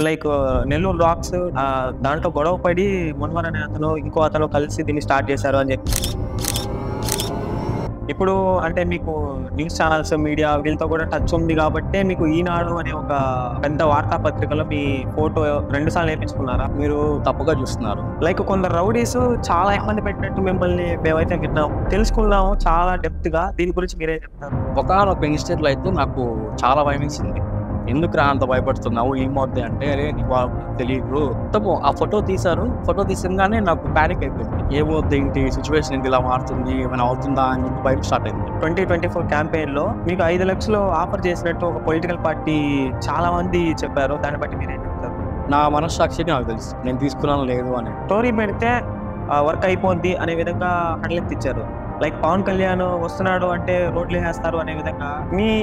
Like Nellore racks దాంట్లో గొడవ పడి మున్వర్ అనే ఇంకో అతను కలిసి దీన్ని స్టార్ట్ చేశారు అని చెప్పి. ఇప్పుడు అంటే మీకు న్యూస్ ఛానల్స్, మీడియా వీళ్ళతో కూడా టచ్ ఉంది కాబట్టి మీకు ఈనాడు అనే ఒక పెద్ద వార్తాపత్రికలో మీ ఫోటో 2 సార్లు వేయించుకున్నారా? మీరు తప్పుగా చూస్తున్నారు. లైక్ కొందరు రౌడీస్ చాలా ఇబ్బంది పెట్టినట్టు మిమ్మల్ని మేమైతే విన్నాము, తెలుసుకున్నాము చాలా డెప్త్ గా. దీని గురించి మీరే చెప్తారు? ఒక ఇన్స్టెంట్లో అయితే నాకు చాలా భయమేసింది. ఎందుకు అంత భయపడుతున్నావు, ఏమవుద్ది అంటే, అరే నీకు తెలియదు మొత్తము. ఆ ఫోటో తీశారు, ఫోటో తీసిందానే నాకు ప్యానిక్ అయిపోయింది. ఏమవుద్ది, ఏంటి సిచ్యువేషన్, ఏంటి ఇలా మారుతుంది, ఏమైనా అవుతుందా అని భయం స్టార్ట్ అయింది. 2024 క్యాంపెయిన్ లో మీకు 5 లక్షలు ఆఫర్ చేసినట్టు ఒక పొలిటికల్ పార్టీ చాలా మంది చెప్పారు. దాన్ని బట్టి మీరేం చెప్తారు? నా మనస్సాక్షికి నాకు తెలుసు నేను తీసుకున్నాను లేదు అని. స్టోరీ పెడితే వర్క్ అయిపోద్ది అనే విధంగా హడలెత్తిచ్చారు. లైక్ పవన్ కళ్యాణ్ వస్తున్నాడు అంటే రోడ్లు వేస్తారు అనే విధంగా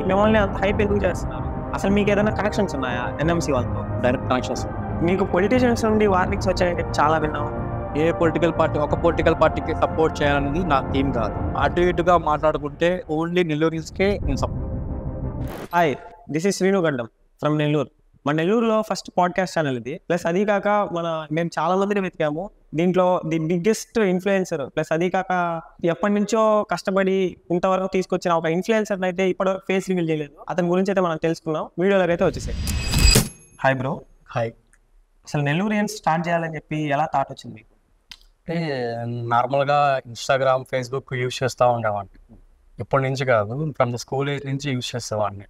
మిమ్మల్ని అంత హైప్ ఎందుకు చేస్తున్నారు? అసలు మీకు ఏదైనా కనెక్షన్స్ ఉన్నాయా ఎన్ఎంసీ వాళ్ళతో? Direct connections. మీకు పొలిటీషియన్స్ నుండి వార్నింగ్స్ వచ్చాయంటే చాలా విన్నాము. ఏ పొలిటికల్ పార్టీ ఒక పొలిటికల్ పార్టీకి సపోర్ట్ చేయాలనేది నా థీమ్ కాదు. అటు ఇటుగా మాట్లాడుకుంటే ఓన్లీ నెల్లూరుస్కే నేను support. Hi, this is Srinu గడ్డం ఫ్రమ్ నెల్లూరు. మన నెల్లూరులో ఫస్ట్ పాడ్కాస్ట్ ఛానల్ ఇది. ప్లస్ అది కాక మేము చాలా మందిని వెతికాము. దీంట్లో ది బిగ్గెస్ట్ ఇన్ఫ్లుయెన్సర్, ప్లస్ అది కాక ఎప్పటి నుంచో కష్టపడి ఇంతవరకు తీసుకొచ్చిన ఒక ఇన్ఫ్లుయెన్సర్ అయితే ఇప్పటివరకు ఫేస్ రివీల్ చేయలేదు. అతని గురించి అయితే మనం తెలుసుకున్నాం. వీడియోలోకి అయితే వచ్చేసాయి. Hi bro. హాయ్. అసలు నెల్లూరియన్స్ స్టార్ట్ చేయాలని చెప్పి ఎలా థాట్ వచ్చింది మీకు? అంటే నార్మల్గా ఇన్స్టాగ్రామ్, ఫేస్బుక్ యూజ్ చేస్తూ ఉండేవాడిని. ఇప్పటి నుంచి కాదు, ఫ్రమ్ ద స్కూల్ ఏజ్ నుంచి యూజ్ చేసేవాడిని.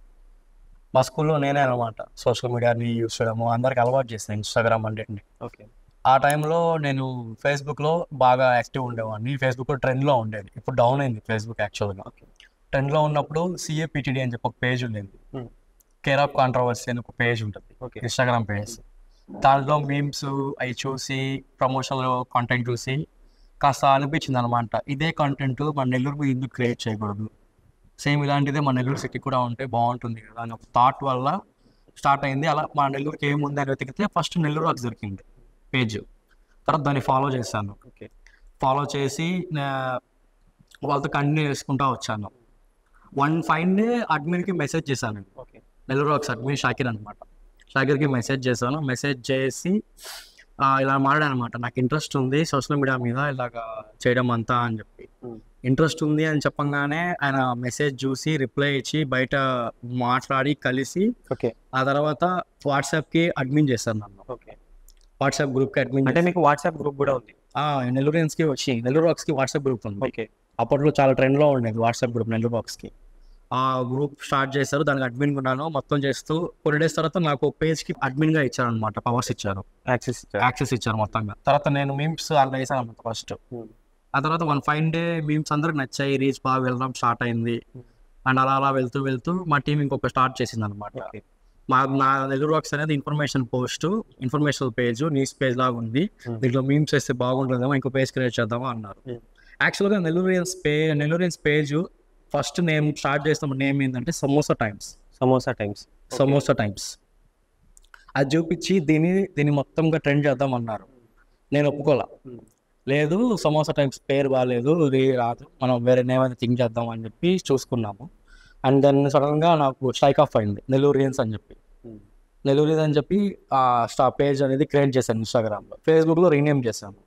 మా స్కూల్లో నేనే అనమాట సోషల్ మీడియాని యూజ్ చేయడము అందరికి అలవాటు చేస్తాను, ఇన్స్టాగ్రామ్ అన్నిటిని. ఓకే. ఆ టైంలో నేను ఫేస్బుక్లో బాగా యాక్టివ్ ఉండేవాడిని. ఫేస్బుక్ ట్రెండ్లో ఉండేది. ఇప్పుడు డౌన్ అయింది ఫేస్బుక్ యాక్చువల్గా. ట్రెండ్లో ఉన్నప్పుడు CAPTD అని చెప్పి ఒక పేజ్ ఉండేది. కేర్ ఆఫ్ కాంట్రవర్సీ అని ఒక పేజ్ ఉంటుంది, ఇన్స్టాగ్రామ్ పేజ్. దాంట్లో మీమ్స్ అవి చూసి, ప్రమోషన్లో కంటెంట్ చూసి కాస్త అనిపించింది అనమాట, ఇదే కంటెంట్ మన నెల్లూరు ఎందుకు క్రియేట్ చేయకూడదు, సేమ్ ఇలాంటిదే మన నెల్లూరు సిటీ కూడా ఉంటే బాగుంటుంది కదా అని ఒక థాట్ వల్ల స్టార్ట్ అయింది. అలా మా నెల్లూరుకి ఏముంది అని వెతికితే ఫస్ట్ నెల్లూరు రాక్స్ దొరికింది పేజ్. తర్వాత దాన్ని ఫాలో చేశాను. ఫాలో చేసి వాళ్ళతో కంటిన్యూ చేసుకుంటూ వచ్చాను. వన్ ఫైన్ డే అడ్మిన్కి మెసేజ్ చేశాను. నెల్లూరు రాక్స్ అడ్మిన్ షాకిర్ అనమాట. షాకిర్కి మెసేజ్ చేశాను. మెసేజ్ చేసి ఇలా మాట్లాడాను అనమాట, నాకు ఇంట్రెస్ట్ ఉంది సోషల్ మీడియా మీద ఇలాగా చేయడం అంతా అని చెప్పి. ఇంట్రెస్ట్ ఉంది అని చెప్పంగానే ఆయన మెసేజ్ చూసి రిప్లై ఇచ్చి బయట మాట్లాడి కలిసి, ఆ తర్వాత వాట్సాప్కి అడ్మిన్ చేశాను నన్ను. వాట్సాప్ గ్రూప్కి అడ్మిన్. అంటే మీకు వాట్సాప్ గ్రూప్ కూడా ఉంది? నెల్లూరియన్స్కి వచ్చి నెల్లూరు రాక్స్కి వాట్సాప్ గ్రూప్ ఉంది. అప్పట్లో చాలా ట్రెండ్లో ఉండేది వాట్సాప్ గ్రూప్ నెల్లూరు రాక్స్కి. ఆ గ్రూప్ స్టార్ట్ చేశారు, దానికి అడ్మిన్ ఉన్నాను. మొత్తం చేస్తూ కొన్ని డేస్ తర్వాత నాకు పేజ్కి అడ్మిన్గా ఇచ్చారనమాట, పవర్స్ ఇచ్చారు, యాక్సెస్ ఇచ్చారు మొత్తంగా. తర్వాత నేను మీమ్స్ అలా వేసాను అనమాట ఫస్ట్. ఆ తర్వాత వన్ ఫైన్ డే మీమ్స్ అందరికి నచ్చాయి, రీచ్ బాగా వెళ్ళడం స్టార్ట్ అయింది. అండ్ అలా అలా వెళ్తూ వెళ్తూ మా టీం ఇంకొక స్టార్ట్ చేసింది అనమాట. నా నెల్లూరు రాక్స్ అనేది ఇన్ఫర్మేషన్ పేజ్, న్యూస్ పేజ్ లాగా ఉంది. దీంట్లో మీమ్స్ వేస్తే బాగుంటుందేమో, ఇంకో పేజ్ క్రియేట్ చేద్దామా అన్నారు. యాక్చువల్గా Nellorians page first name start చేసిన నేమ్ ఏంటంటే సమోసా టైమ్స్. అది చూపించి దీన్ని మొత్తంగా ట్రెండ్ చేద్దాం అన్నారు. నేను ఒప్పుకోలే, లేదు సమోసా టైమ్స్ పేరు బాగాలేదు, ఇది రాదు, మనం వేరే నేమ్ అనేది థింక్ చేద్దాం అని చెప్పి చూసుకున్నాము. అండ్ దెన్ సడన్గా నాకు స్ట్రైక్ ఆఫ్ అయింది నెల్లూరియన్స్ అని చెప్పి పేజ్ అనేది క్రియేట్ చేశాను ఇన్స్టాగ్రామ్లో. ఫేస్బుక్లో రీనేమ్ చేశాను.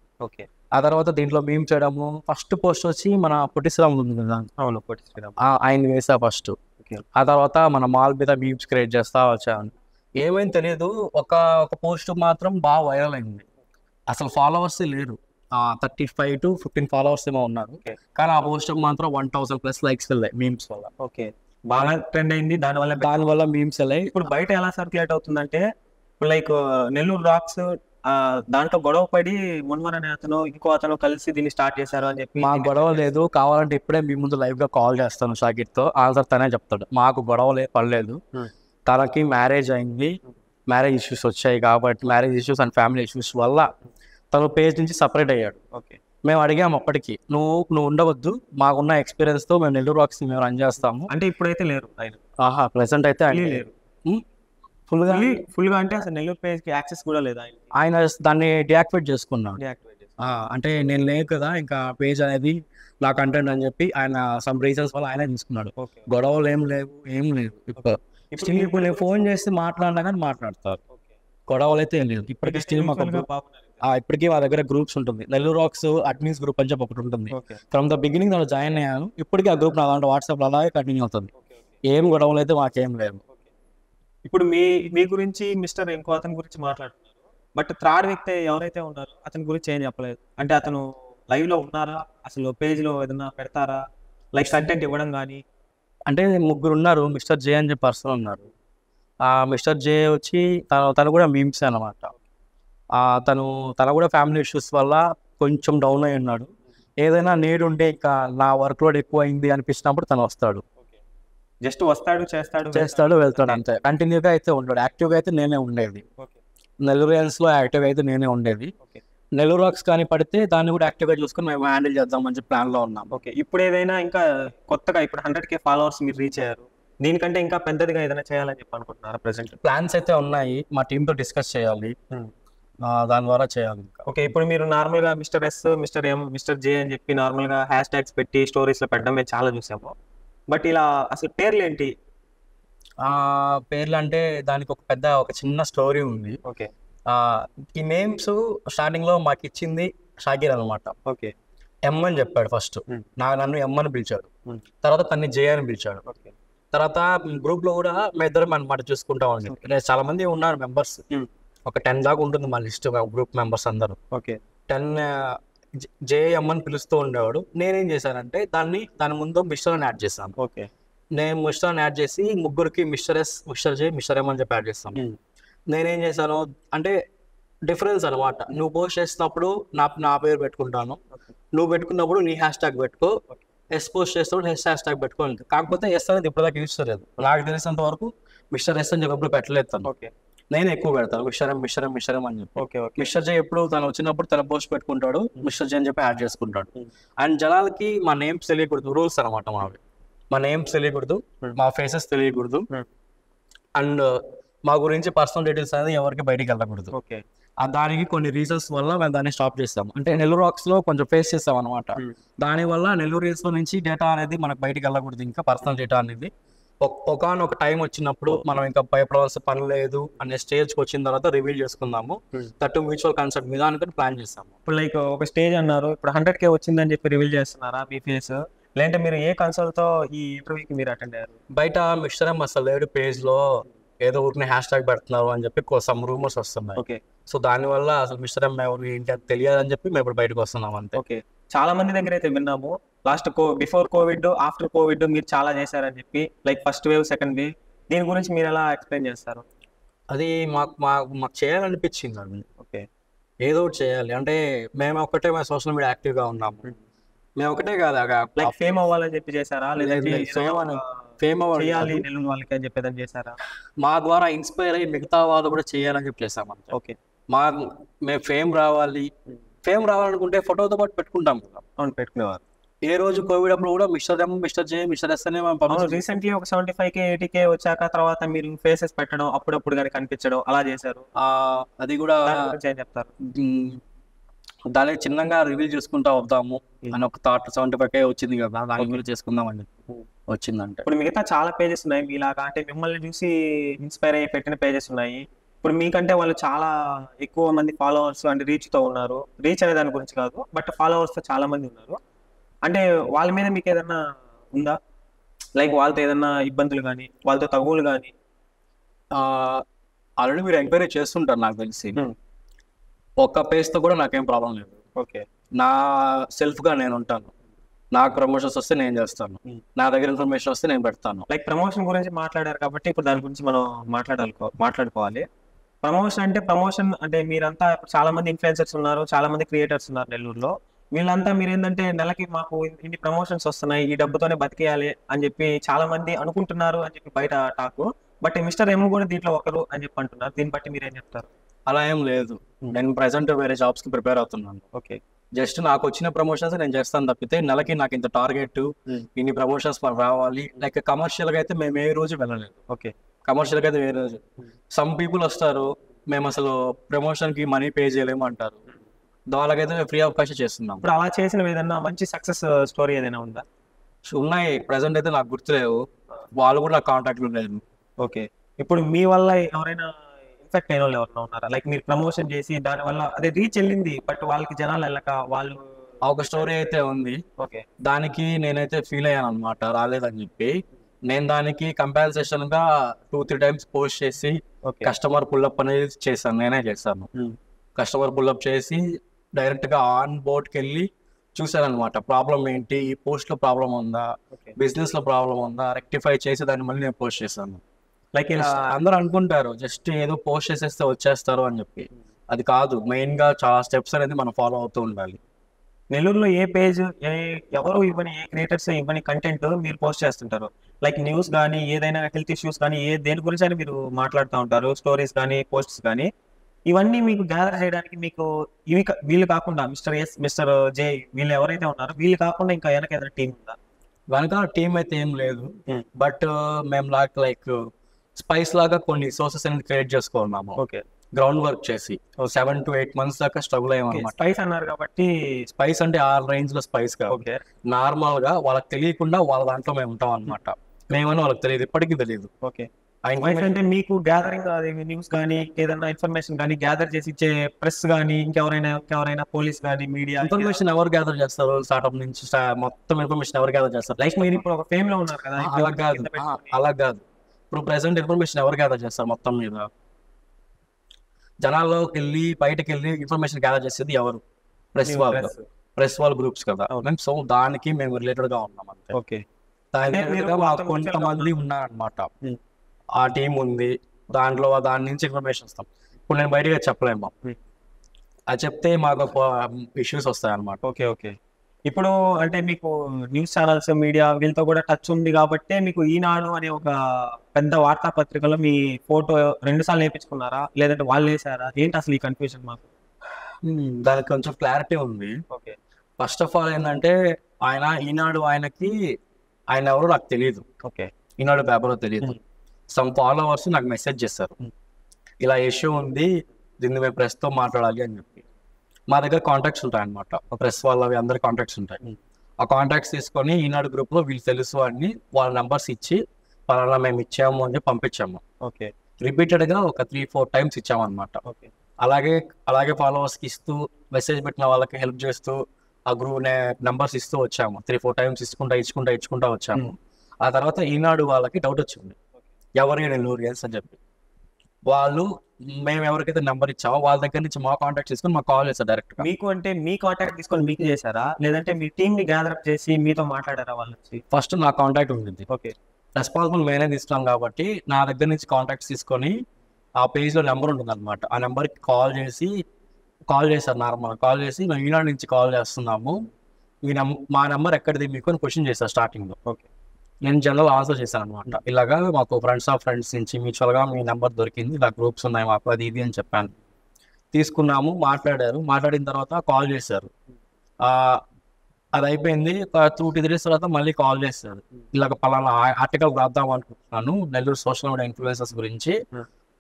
ఆ తర్వాత దీంట్లో మేము చేయడము, ఫస్ట్ పోస్ట్ వచ్చి మన పొట్టి శ్రీరామ్ ఉంది కదా, పొట్టి శ్రీరామ్, ఆయన వేసా ఫస్ట్. ఆ తర్వాత మన మాల్ మీద మీమ్స్ క్రియేట్ చేస్తా వచ్చాను. ఏమైంది తెలియదు, ఒక పోస్ట్ మాత్రం బాగా వైరల్ అయింది. అసలు ఫాలోవర్స్ లేరు, 35 to 15 ఫాలోవర్స్ ఏమో ఉన్నారు. కానీ ఆ పోస్ట్ మాత్రం 1000+ లైక్స్ వెళ్ళాయి మీమ్స్ వల్ల. బాగా ట్రెండ్ అయింది. దానివల్ల మీమ్స్ వెళ్ళాయి. ఇప్పుడు బయట ఎలా సర్క్యులేట్ అవుతుందంటే, లైక్ నెల్లూరు రాక్స్ దాంట్లో గొడవ పడి మున్వర్ అనే ఇంకో అతను కలిసి దీన్ని స్టార్ట్ చేశారు అని చెప్పి. మాకు గొడవ లేదు, కావాలంటే ఇప్పుడే మీ ముందు లైవ్ గా కాల్ చేస్తాను షాకిర్తో, ఆన్సర్ తనే చెప్తాడు. మాకు గొడవ పడలేదు, తనకి మ్యారేజ్ అయింది, మ్యారేజ్ ఇష్యూస్ వచ్చాయి కాబట్టి, marriage issues and family issues వల్ల తను పేజ్ నుంచి సపరేట్ అయ్యాడు. మేము అడిగాము అప్పటికి, నువ్వు ఉండవద్దు, మాకున్న ఎక్స్పీరియన్స్తో మేము నెల్లూరు రాక్స్ మేము రన్ చేస్తాము అంటే. ఇప్పుడైతే లేరు, ప్రెసెంట్ అయితే లేరు ఫుల్గా. అంటే అసలు నెల్లూరు పేజ్కి యాక్సెస్ కూడా లేదు. ఆయన దాన్ని డియాక్టివేట్ చేసుకున్నాడు. అంటే నేను లేదు కదా ఇంకా పేజ్ అనేది నా కంటెంట్ అని చెప్పి ఆయన సమ్ రీజన్స్ వల్ల ఆయన తీసుకున్నాడు. గొడవలు ఏం లేవు. ఇప్పుడు నేను ఫోన్ చేసి మాట్లాడినా కానీ మాట్లాడతారు. గొడవలు అయితే ఏం లేదు. ఇప్పటికీ స్టిల్ మాకు ఇప్పటికీ మా దగ్గర గ్రూప్స్ ఉంటుంది. నెల్లూరు రాక్స్ అడ్మిన్స్ గ్రూప్ అని చెప్పి ఒకటి ఉంటుంది. ఫ్రమ్ ద బిగినింగ్ దాంట్లో జాయిన్ అయ్యాను. ఇప్పటికీ ఆ గ్రూప్ నా దాంట్లో వాట్సాప్లో అలాగే కంటిన్యూ అవుతుంది. ఏం గొడవలు అయితే మాకేం లేవు. ఇప్పుడు మీ గురించి మిస్టర్ ఇంకో అతని గురించి మాట్లాడుతున్నారు, బట్ థర్డ్ వ్యక్తి ఎవరైతే ఉన్నారో అతని గురించి ఏం చెప్పలేదు. అంటే అతను లైవ్ లో ఉన్నారా, అసలు పేజ్ లో ఏదైనా పెడతారా, లైక్ కంటెంట్ ఇవ్వడం కానీ? అంటే ముగ్గురు ఉన్నారు. మిస్టర్ జే అని చెప్పి పర్సన్ ఉన్నారు. ఆ మిస్టర్ జే వచ్చి తను కూడా మీమ్స్ అనమాట. తన కూడా ఫ్యామిలీ ఇష్యూస్ వల్ల కొంచెం డౌన్ అయి ఉన్నాడు. ఏదైనా నీడ్ ఉంటే ఇంకా నా వర్క్ లోడ్ ఎక్కువ అయింది అనిపించినప్పుడు తను వస్తాడు. జస్ట్ వస్తాడు, చేస్తాడు వెళ్తాడు అంతే. కంటిన్యూగా అయితే ఉంటాడు. యాక్టివ్గా అయితే నేనే ఉండేది. నెల్లూరియన్స్లో యాక్టివ్గా అయితే నేనే ఉండేది. నెల్లూరు రాక్స్ కానీ పడితే దాన్ని కూడా యాక్టివ్గా చూసుకొని మేము హ్యాండిల్ చేద్దామని చెప్పి ప్లాన్లో ఉన్నాం. ఓకే, ఇప్పుడు ఏదైనా ఇంకా కొత్తగా ఇప్పుడు 100K ఫాలోవర్స్ మీరు రీచ్ అయ్యారు, దీనికంటే ఇంకా పెద్దదిగా ఏదైనా చేయాలని చెప్పి అనుకుంటున్నారా? ప్రెసెంట్ ప్లాన్స్ అయితే ఉన్నాయి. మా టీంతో డిస్కస్ చేయాలి, దాని ద్వారా చేయాలి. ఓకే, ఇప్పుడు మీరు నార్మల్గా mister S, mister M, mister J అని చెప్పి నార్మల్గా హ్యాష్ ట్యాగ్స్ పెట్టి స్టోరీస్లో పెట్టడం మేము చాలా చూసాము. బట్ ఇలా అసలు పేర్లు ఏంటి? పేర్లు అంటే దానికి ఒక చిన్న స్టోరీ ఉంది. ఓకే, ఈ నేమ్స్ స్టార్టింగ్ లో మాకు ఇచ్చింది షాకిర్ అనమాట. ఓకే, ఎం అని చెప్పాడు ఫస్ట్. నన్ను ఎం అని పిలిచాడు. తర్వాత తన్ని జే అని పిలిచాడు. తర్వాత గ్రూప్ లో కూడా మేము ఇద్దరం అనమాట చూసుకుంటా ఉండి. చాలా మంది ఉన్నారు మెంబర్స్, ఒక 10 దాకా ఉంటుంది మా లిస్ట్ గ్రూప్ మెంబర్స్ అందరూ. ఓకే, 10 జేఎం అని పిలుస్తూ ఉండేవాడు. నేనేం చేశానంటే దాని ముందు మిస్టర్ అని యాడ్ చేశాను. ఓకే, నేను మిస్టర్ అని యాడ్ చేసి ముగ్గురికి మిస్టర్ ఎస్, మిస్టర్ జే, మిస్టర్ ఎం అని చెప్పి యాడ్ చేస్తాను. నేనేం చేశాను అంటే డిఫరెన్స్ అనమాట. నువ్వు పోస్ట్ చేసినప్పుడు నా పేరు పెట్టుకుంటాను, నువ్వు పెట్టుకున్నప్పుడు నీ హ్యాష్ ట్యాగ్ పెట్టుకో, ఎస్ పోస్ట్ చేసినప్పుడు హ్యాష్ ట్యాగ్ పెట్టుకోండి. కాకపోతే ఎస్ అనేది ఇప్పటిదాకా యూజ్ చేయలేదు. నాకు తెలిసినంత వరకు మిస్టర్ ఎస్ అని చెప్పి ఎప్పుడు పెట్టలేదు తను. ఓకే, నేను ఎక్కువ పెడతాను మిస్టర్ ఎం అని చెప్పి. ఓకే, మిస్టర్ జే ఎప్పుడు తను వచ్చినప్పుడు తన పోస్ట్ పెట్టుకుంటాడు, మిస్టర్ జే అని చెప్పి యాడ్ చేసుకుంటాడు. అండ్ జనాలకి మా నేమ్స్ తెలియకూడదు, రూల్స్ అనమాట మావి. మా నేమ్స్ తెలియకూడదు, మా ఫేసెస్ తెలియకూడదు, అండ్ మా గురించి పర్సనల్ డీటెయిల్స్ అనేది ఎవరికి బయటికి వెళ్ళకూడదు. ఓకే, దానికి కొన్ని రీజన్స్ వల్ల మేము దాన్ని స్టాప్ చేస్తాం. అంటే నెల్లూరు రాక్స్ లో కొంచెం ఫేస్ చేస్తాం అనమాట. దానివల్ల నెల్లూరు రీల్స్ లో నుంచి డేటా అనేది మనకు బయటికి వెళ్ళకూడదు, ఇంకా పర్సనల్ డేటా అనేది. ఒకనొక టైం వచ్చినప్పుడు మనం ఇంకా భయపడవలసిన పని లేదు అనే స్టేజ్కి వచ్చిన తర్వాత రివీల్ చేసుకుందాము. దట్ మ్యూచువల్ కన్సెప్ట్ మీద అనుకుని ప్లాన్ చేస్తాము. ఇప్పుడు లైక్ ఒక స్టేజ్ అన్నారు, ఇప్పుడు 100K వచ్చిందని చెప్పి రివీల్ చేస్తున్నారా మీ ఫేస్? లేదంటే మీరు ఏ కన్సోల్ తో ఈ ఇంటర్వ్యూకి మీరు అటెండ్ అయ్యారు? బయట మిస్టర్ ఎం అసలు లేడు పేజ్ లో, ఏదో ఊరికి హ్యాష్ ట్యాగ్ పెడుతున్నారు అని చెప్పి సమ్ రూమర్స్ వస్తున్నాయి. ఓకే, సో దానివల్ల అసలు మిస్టర్ ఎం ఎవరు ఏంటి అది తెలియదని చెప్పి మేము ఇప్పుడు బయటకు వస్తున్నాం అంతే. ఓకే, చాలా మంది దగ్గర అయితే విన్నాము last before Covid, after Covid మీరు చాలా చేశారని చెప్పి, like first wave, second wave. దీని గురించి మీరు ఎలా ఎక్స్ప్లెయిన్ చేస్తారు? అది మాకు చేయాలనిపించింది అండి. ఓకే, ఏదో ఒకటి చేయాలి అంటే మేము సోషల్ మీడియా యాక్టివ్గా ఉన్నాము. మేము ఒకటే కాదు లైక్ ఫేమ్ అవ్వాలని చెప్పి చేశారా, లేదంటే ఫేమ్ చేయాలి నెల్లూరు వాళ్ళకి అని చెప్పేదని చేశారా? మా ద్వారా ఇన్స్పైర్ అయ్యి మిగతా వాళ్ళు కూడా చేయాలని చెప్పి చేసాము. ఓకే, మేము ఫేమ్ రావాలనుకుంటే ఫోటోతో పాటు పెట్టుకుంటాం కదా. అవును, పెట్టుకునేవారు. ఏ రోజు కోవిడ్ అప్పుడు కూడా మిస్టర్ ఎం, మిస్టర్ జే, మిస్టర్ ఎస్ అనే రీసెంట్లీ ఒక 75K 80K వచ్చాక తర్వాత మీరు ఫేసెస్ పెట్టడం, అప్పుడప్పుడు కానీ కనిపించడం అలా చేశారు. అది కూడా ఏం చెప్తారు? దాన్ని చిన్నగా రివీల్ చేసుకుంటా వద్దాము అని ఒక థాట్. 75K వచ్చింది కదా, దాని గురించి చేసుకుందాం అని వచ్చిందంటే. ఇప్పుడు మిగతా చాలా పేజెస్ ఉన్నాయి మీలాగా, అంటే మిమ్మల్ని చూసి ఇన్స్పైర్ అయ్యి పెట్టిన పేజెస్ ఉన్నాయి. ఇప్పుడు మీకంటే వాళ్ళు చాలా ఎక్కువ మంది ఫాలోవర్స్ అంటే రీచ్తో ఉన్నారు. రీచ్ అనే దాని గురించి కాదు, బట్ ఫాలోవర్స్తో చాలా మంది ఉన్నారు. అంటే వాళ్ళ మీద మీకు ఏదన్నా ఉందా, లైక్ వాళ్ళతో ఏదన్నా ఇబ్బందులు కానీ, వాళ్ళతో తగువులు కానీ? ఆల్రెడీ మీరు ఎంక్వైరీ చేస్తుంటారు నాకు తెలిసి. ఒక్క పేజ్తో కూడా నాకేం ప్రాబ్లం లేదు. ఓకే, నా సెల్ఫ్గా నేను ఉంటాను. నాకు ప్రమోషన్స్ వస్తే నేను చేస్తాను, నా దగ్గర ఇన్ఫర్మేషన్ వస్తే నేను పెడతాను. లైక్ ప్రమోషన్ గురించి మాట్లాడారు కాబట్టి ఇప్పుడు దాని గురించి మనం మాట్లాడుకోవాలి. ప్రమోషన్ అంటే మీరంతా చాలా మంది ఇన్ఫ్లుయెన్సర్స్ ఉన్నారు, చాలా మంది క్రియేటర్స్ ఉన్నారు నెల్లూరులో. వీళ్ళంతా మీరు ఏంటంటే నెలకి మాకు ఇన్ని ప్రమోషన్స్ వస్తున్నాయి, ఈ డబ్బుతోనే బతికేయాలి అని చెప్పి చాలా మంది అనుకుంటున్నారు అని చెప్పి బయట టాకు. బట్ మిస్టర్ ఎం కూడా దీంట్లో ఒకరు అని చెప్పి అంటున్నారు. దీన్ని బట్టి మీరేం చెప్తారు? అలా ఏం లేదు. నేను ప్రెసెంట్ వేరే జాబ్స్కి ప్రిపేర్ అవుతున్నాను. ఓకే, జస్ట్ నాకు వచ్చిన ప్రమోషన్స్ నేను చేస్తాను తప్పితే నెలకి నాకు ఇంత టార్గెట్, ఇన్ని ప్రమోషన్స్ రావాలి లైక్ కమర్షియల్గా అయితే మేము ఏ రోజు వెళ్ళలేదు. ఓకే, కమర్షియల్గా అయితే వేరే రోజు. సమ్ పీపుల్ వస్తారు, మేము అసలు ప్రమోషన్కి మనీ పే చేయలేము అంటారు. వాళ్ళకైతే మేము ఫ్రీ ఆఫ్ కాస్ట్ చేస్తున్నాం. ఇప్పుడు అలా చేసిన ఏదైనా మంచి సక్సెస్ స్టోరీ ఏదైనా ఉందా? ఉన్నాయి, ప్రెసెంట్ అయితే నాకు గుర్తులేవు. వాళ్ళు కూడా నాకు కాంటాక్ట్లు లేదు. ఓకే, ఇప్పుడు మీ వల్ల ఎవరైనా ఎఫెక్ట్ అయిన వాళ్ళు ఎవరైనా ఉన్నారా? లైక్ మీరు ప్రమోషన్ చేసి దాని వల్ల అదే రీచ్ వెళ్ళింది, బట్ వాళ్ళకి జనాలు వెళ్ళక వాళ్ళు ఒక స్టోరీ అయితే ఉంది. ఓకే దానికి నేనైతే ఫీల్ అయ్యాను అనమాట, రాలేదని చెప్పి. నేను దానికి కంపాన్సేషన్ గా 2-3 టైమ్స్ పోస్ట్ చేసి ఓకే కస్టమర్ పుల్అప్ అనేది చేశాను, నేనే చేశాను. కస్టమర్ పుల్అప్ చేసి డైరెక్ట్ గా ఆన్ బోర్డ్కి వెళ్ళి చూసాను అనమాట, ప్రాబ్లం ఏంటి, ఈ పోస్ట్ లో ప్రాబ్లం ఉందా, ఓకే బిజినెస్ లో ప్రాబ్లం ఉందా, రెక్టిఫై చేసి దాన్ని మళ్ళీ నేను పోస్ట్ చేశాను. లైక్ ఇలా అందరూ అనుకుంటారు జస్ట్ ఏదో పోస్ట్ చేసేస్తే వచ్చేస్తారు అని చెప్పి. అది కాదు, మెయిన్ గా చాలా స్టెప్స్ అనేది మనం ఫాలో అవుతూ ఉండాలి. నెల్లూరులో ఏ పేజ్ ఎవరు ఇవ్వని ఏ క్రియేటర్స్ ఇవ్వని కంటెంట్ మీరు పోస్ట్ చేస్తుంటారు? లైక్ న్యూస్ కానీ ఏదైనా హెల్త్ ఇష్యూస్ కానీ దేని గురించి అని మీరు మాట్లాడుతూ ఉంటారు, స్టోరీస్ కానీ పోస్ట్స్ కానీ. ఇవన్నీ మీకు గ్యాదర్ చేయడానికి మీకు వీళ్ళు కాకుండా మిస్టర్ ఎస్, మిస్టర్ జే, వీళ్ళు ఎవరైతే ఉన్నారో వీళ్ళు కాకుండా ఇంకా వెనక ఏదైనా టీం ఉందా? వెనక టీం అయితే ఏం లేదు, బట్ మేము లైక్ స్పైస్ లాగా కొన్ని సోర్సెస్ అనేది క్రియేట్ చేసుకున్నాము. ఓకే గ్రౌండ్ వర్క్ చేసి 7 to 8 months దాకా స్ట్రగుల్ అయ్యామన్నమాట. స్పైస్ అన్నారు కాబట్టి స్పైస్ అంటే ఆ రేంజ్ లో స్పైస్ కాదు, ఓకే నార్మల్ గా వాళ్ళకి తెలియకుండా వాళ్ళ దాంట్లో మేము ఉంటాం అనమాట. మేమని వాళ్ళకి తెలియదు, ఇప్పటికీ తెలియదు. ఓకే అంటే మీకు గ్యాదరింగ్ అది న్యూస్ కానీ ఏదైనా ఇన్ఫర్మేషన్ కానీ గ్యాదర్ చేసి ఇచ్చే ప్రెస్ కానీ ఇంకెవరైనా పోలీస్ కానీ మీడియా ఇన్ఫర్మేషన్ ఎవరు గ్యాదర్ చేస్తారు? స్టార్ట్అప్ నుంచి మొత్తం ఇన్ఫర్మేషన్ ఎవరు గ్యాదర్ చేస్తారు? లైక్ మీరు ఇప్పుడు ఒక ఫేమ్ లో ఉన్నారు కదా, అలా కాదు. ఇప్పుడు ప్రెసెంట్ ఇన్ఫర్మేషన్ ఎవరు గ్యాదర్ చేస్తారు? మొత్తం మీద జనాల్లోకి వెళ్ళి బయటకు వెళ్ళి ఇన్ఫర్మేషన్ గ్యాదర్ చేసేది ఎవరు? ప్రెస్ వాళ్ళ గ్రూప్స్ కదా. సో దానికి మేము రిలేటెడ్ గా ఉన్నాం అంతే. ఓకే కొంతమంది ఉన్నారనమాట, ఆ టీం ఉంది, దాంట్లో దాని నుంచి ఇన్ఫర్మేషన్ వస్తాం. ఇప్పుడు నేను బయటగా చెప్పలేము, అది చెప్తే మాకు ఇష్యూస్ వస్తాయి అనమాట. ఓకే ఓకే ఇప్పుడు అంటే మీకు న్యూస్ ఛానల్స్ మీడియా వీళ్ళతో కూడా టచ్ ఉంది కాబట్టి మీకు ఈనాడు అనే ఒక పెద్ద వార్తాపత్రికలో మీ ఫోటో 2 సార్లు వేయించుకున్నారా, లేదంటే వాళ్ళు వేసారా? ఏంటి అసలు ఈ కన్ఫ్యూజన్ మాకు? దానికి కొంచెం క్లారిటీ ఉంది. ఓకే ఫస్ట్ ఆఫ్ ఆల్ ఏంటంటే ఈనాడు ఆయన ఎవరో నాకు తెలియదు. ఓకే ఈనాడు పేపర్ తెలియదు. సమ్ ఫాలోవర్స్ నాకు మెసేజ్ చేస్తారు, ఇలా ఇష్యూ ఉంది, దీన్ని మేము ప్రెస్తో మాట్లాడాలి అని చెప్పి. మా దగ్గర కాంటాక్ట్స్ ఉంటాయి అనమాట, ప్రెస్ వాళ్ళవి అందరి కాంటాక్ట్స్ ఉంటాయి. ఆ కాంటాక్ట్స్ తీసుకొని ఈనాడు గ్రూప్ లో వీళ్ళు తెలుసు అని వాళ్ళ నెంబర్స్ ఇచ్చి పలానా మేము ఇచ్చాము అని చెప్పి పంపించాము. ఓకే రిపీటెడ్ గా ఒక 3-4 టైమ్స్ ఇచ్చాము అనమాట. ఓకే అలాగే ఫాలోవర్స్ కి ఇస్తూ మెసేజ్ పెట్టిన వాళ్ళకి హెల్ప్ చేస్తూ ఆ గ్రూప్ నెంబర్స్ ఇస్తూ వచ్చాము. 3-4 టైమ్స్ ఇచ్చుకుంటా వచ్చాము. ఆ తర్వాత ఈనాడు వాళ్ళకి డౌట్ వచ్చింది, ఎవరు నెల్లూరు అని చెప్పి. వాళ్ళు మేము ఎవరికైతే నెంబర్ ఇచ్చామో వాళ్ళ దగ్గర నుంచి మా కాంటాక్ట్ తీసుకొని మాకు కాల్ చేస్తారు డైరెక్ట్. మీకు అంటే మీ కాంటాక్ట్ తీసుకొని మీకు చేశారా, లేదంటే మీ టీమ్ ని గ్యాదర్ అప్ చేసి మీతో మాట్లాడారా వాళ్ళు? ఫస్ట్ నా కాంటాక్ట్ ఉంటుంది. ఓకే రెస్పాన్సిబుల్ నేనే తీసుకున్నాను కాబట్టి నా దగ్గర నుంచి కాంటాక్ట్స్ తీసుకొని ఆ పేజ్ లో నెంబర్ ఉంటుంది అనమాట, ఆ నెంబర్కి కాల్ చేశారు. నార్మల్ కాల్ చేసి మేము ఈనాడు నుంచి కాల్ చేస్తున్నాము, మా నెంబర్ ఎక్కడిది మీకు అని క్వశ్చన్ చేశారు స్టార్టింగ్ లో. ఓకే నేను జనరల్ ఆన్సర్ చేశాను అనమాట, ఇలాగా మాకు ఫ్రెండ్స్ ఆఫ్ ఫ్రెండ్స్ నుంచి మ్యూచువల్ గా మీ నెంబర్ దొరికింది, ఇలా గ్రూప్స్ ఉన్నాయి మాకు, అది ఇది అని చెప్పాను. తీసుకున్నాము, మాట్లాడిన తర్వాత కాల్ చేశారు. అది అయిపోయింది. 2-3 days తర్వాత మళ్ళీ కాల్ చేశారు, ఇలాగ పలానా ఆర్టికల్ రాద్దాం అనుకుంటున్నాను నెల్లూరు సోషల్ మీడియా ఇన్ఫ్లుయెన్సర్స్ గురించి,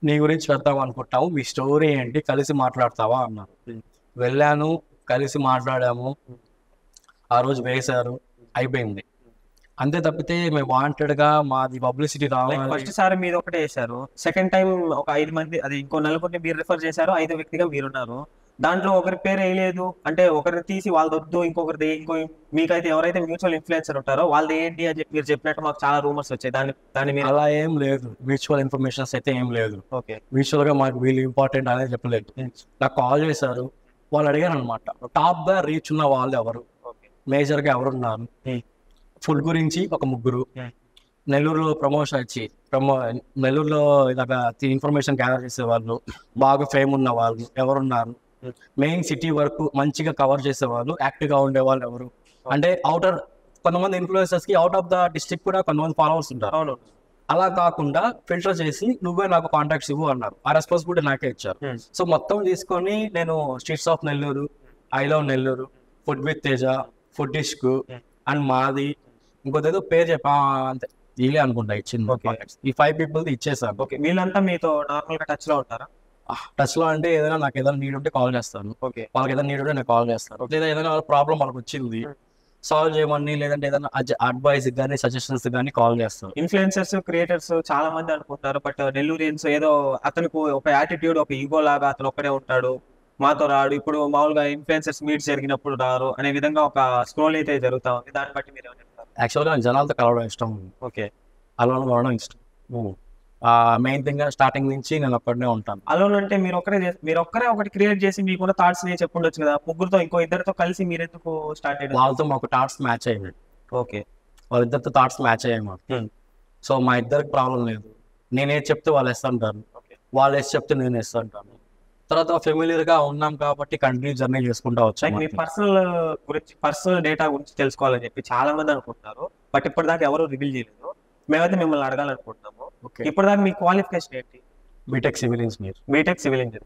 నీ గురించి పెడతాం అనుకుంటాము, మీ స్టోరీ ఏంటి, కలిసి మాట్లాడతావా అన్నారు. వెళ్ళాను, కలిసి మాట్లాడాము, ఆ రోజు వేశారు, అయిపోయింది. అంతే తప్పితే మేము వాంటెడ్ గా మాది పబ్లిసిటీ రావాలి. ఫస్ట్ సారి మీరు ఒకటే చేశారు, సెకండ్ టైం ఒక 5 మంది అది ఇంకో 4 మీరు రిఫర్ చేశారు, 5వ వ్యక్తిగా మీరున్నారు. దాంట్లో ఒకరి పేరు వేయలేదు అంటే ఒకరిని తీసి వాళ్ళది వద్దు ఇంకొకరిది మీకైతే ఎవరైతే మ్యూచువల్ ఇన్ఫ్లుయెన్సర్ ఉంటారో వాళ్ళది ఏంటి అని చెప్పి మీరు చెప్పినట్టు మాకు చాలా రూమర్స్ వచ్చాయి. దాని మీద అలా ఏం లేదు, మ్యూచువల్ ఇన్ఫర్మేషన్స్ అయితే ఏం లేదు. ఓకే మ్యూచువల్ గా మాకు వీళ్ళు ఇంపార్టెంట్ అనేది చెప్పలేదు. నాకు కాల్ చేశారు, వాళ్ళు అడిగారు అనమాట, టాప్ గా రీచ్ ఉన్న వాళ్ళు ఎవరు, మేజర్ గా ఎవరున్నారు, ఫుడ్ గురించి ఒక 3, నెల్లూరులో ప్రమోషన్ ఇచ్చి నెల్లూరులో ఇలాగ ఇన్ఫర్మేషన్ గ్యాదర్ చేసే వాళ్ళు, బాగా ఫేమ్ ఉన్న వాళ్ళు ఎవరున్నారు, మెయిన్ సిటీ వరకు మంచిగా కవర్ చేసే వాళ్ళు, యాక్టివ్ గా ఉండే వాళ్ళు ఎవరు, అంటే కొంతమంది ఇన్ఫ్లుయెన్సర్స్ కి అవుట్ ఆఫ్ ద డిస్ట్రిక్ట్ కూడా కొంతమంది ఫాలోవర్స్ ఉంటారు. అలా కాకుండా ఫిల్టర్ చేసి నువ్వే నాకు కాంటాక్ట్స్ ఇవ్వు అన్నారు. ఆ రెస్పాన్సిబిలిటీ నాకే ఇచ్చారు. సో మొత్తం తీసుకొని నేను streets of Nellore, I love Nellore, food with Teja, food డిస్క్ అండ్ మాది, ఇంకోదేదో పేరు చెప్పా అంతే, వీళ్ళే అనుకుంటా ఇచ్చింది. ఈ 5 people ఇచ్చేసాను. ఓకే వీళ్ళంతా మీతో నార్మల్ గా టచ్ లో ఉంటారా? టచ్ లో అంటే నాకు ఏదైనా నీడ్ ఉంటే కాల్ చేస్తాను, వాళ్ళకి ఏదైనా నీడ్ ఉంటే నేను కాల్ చేస్తాను, లేదా ఏదైనా ప్రాబ్లం వాళ్ళకి వచ్చింది సాల్వ్ చేయమని, లేదంటే ఏదైనా అడ్వైస్ కానీ సజెషన్స్ కానీ కాల్ చేస్తారు. ఇన్ఫ్లుయెన్సర్స్ క్రియేటర్స్ చాలా మంది అనుకుంటారు, బట్ నెల్లూరియన్స్ ఏదో అతనికి ఒక యాటిట్యూడ్, ఒక ఈగో లాగా అతను ఒక్కడే ఉంటాడు, మాతో రాడు, ఇప్పుడు మామూలుగా ఇన్ఫ్లుయెన్సర్స్ మీట్ జరిగినప్పుడు రారు అనే విధంగా ఒక స్క్రోల్ అయితే జరుగుతా ఉంది. దాన్ని బట్టి మీరు ఏమని చెప్తారు? యాక్చువల్గా నాకు జనాలతో కలవడం ఇష్టం. ఓకే. అలోన్ కలవడం ఇష్టం. మెయిన్ థింగ్ స్టార్టింగ్ నుంచి నేను ఒక్కడనే ఉంటాను. అలోన్ అంటే మీరు ఒక్కరే ఒకటి క్రియేట్ చేసి మీకున్న థాట్స్ ని చెప్పుండొచ్చు కదా, ముగ్గురుతో ఇంకో ఇద్దరితో కలిసి మీరు ఎందుకు స్టార్ట్ అయ్యారు? వాళ్ళతో మాకు థాట్స్ మ్యాచ్ అయ్యాయి. ఓకే. వాళ్ళిద్దరితో థాట్స్ మ్యాచ్ అయ్యాయి మాకు. సో మా ఇద్దరికి ప్రాబ్లం లేదు. నేనేది చెప్తే వాళ్ళు వేస్తుంటాను, వాళ్ళు వేసి చెప్తే నేను వేస్తుంటాను. తర్వాత ఫెమిలియర్ గా ఉన్నాం కాబట్టి కంటిన్యూ జర్నీ చేసుకుంటా వచ్చాను. మీ పర్సనల్ గురించి, పర్సనల్ డేటా గురించి తెలుసుకోవాలని చెప్పి చాలా మంది అనుకుంటున్నారు, బట్ ఇప్పటిదాకా ఎవరు రివీల్ చేయలేదు. మేమైతే మిమ్మల్ని అడగాలనుకుంటున్నాము. ఇప్పటిదాకా మీ క్వాలిఫికేషన్ ఏంటి? B Tech civil engineer. B Tech civil engineer.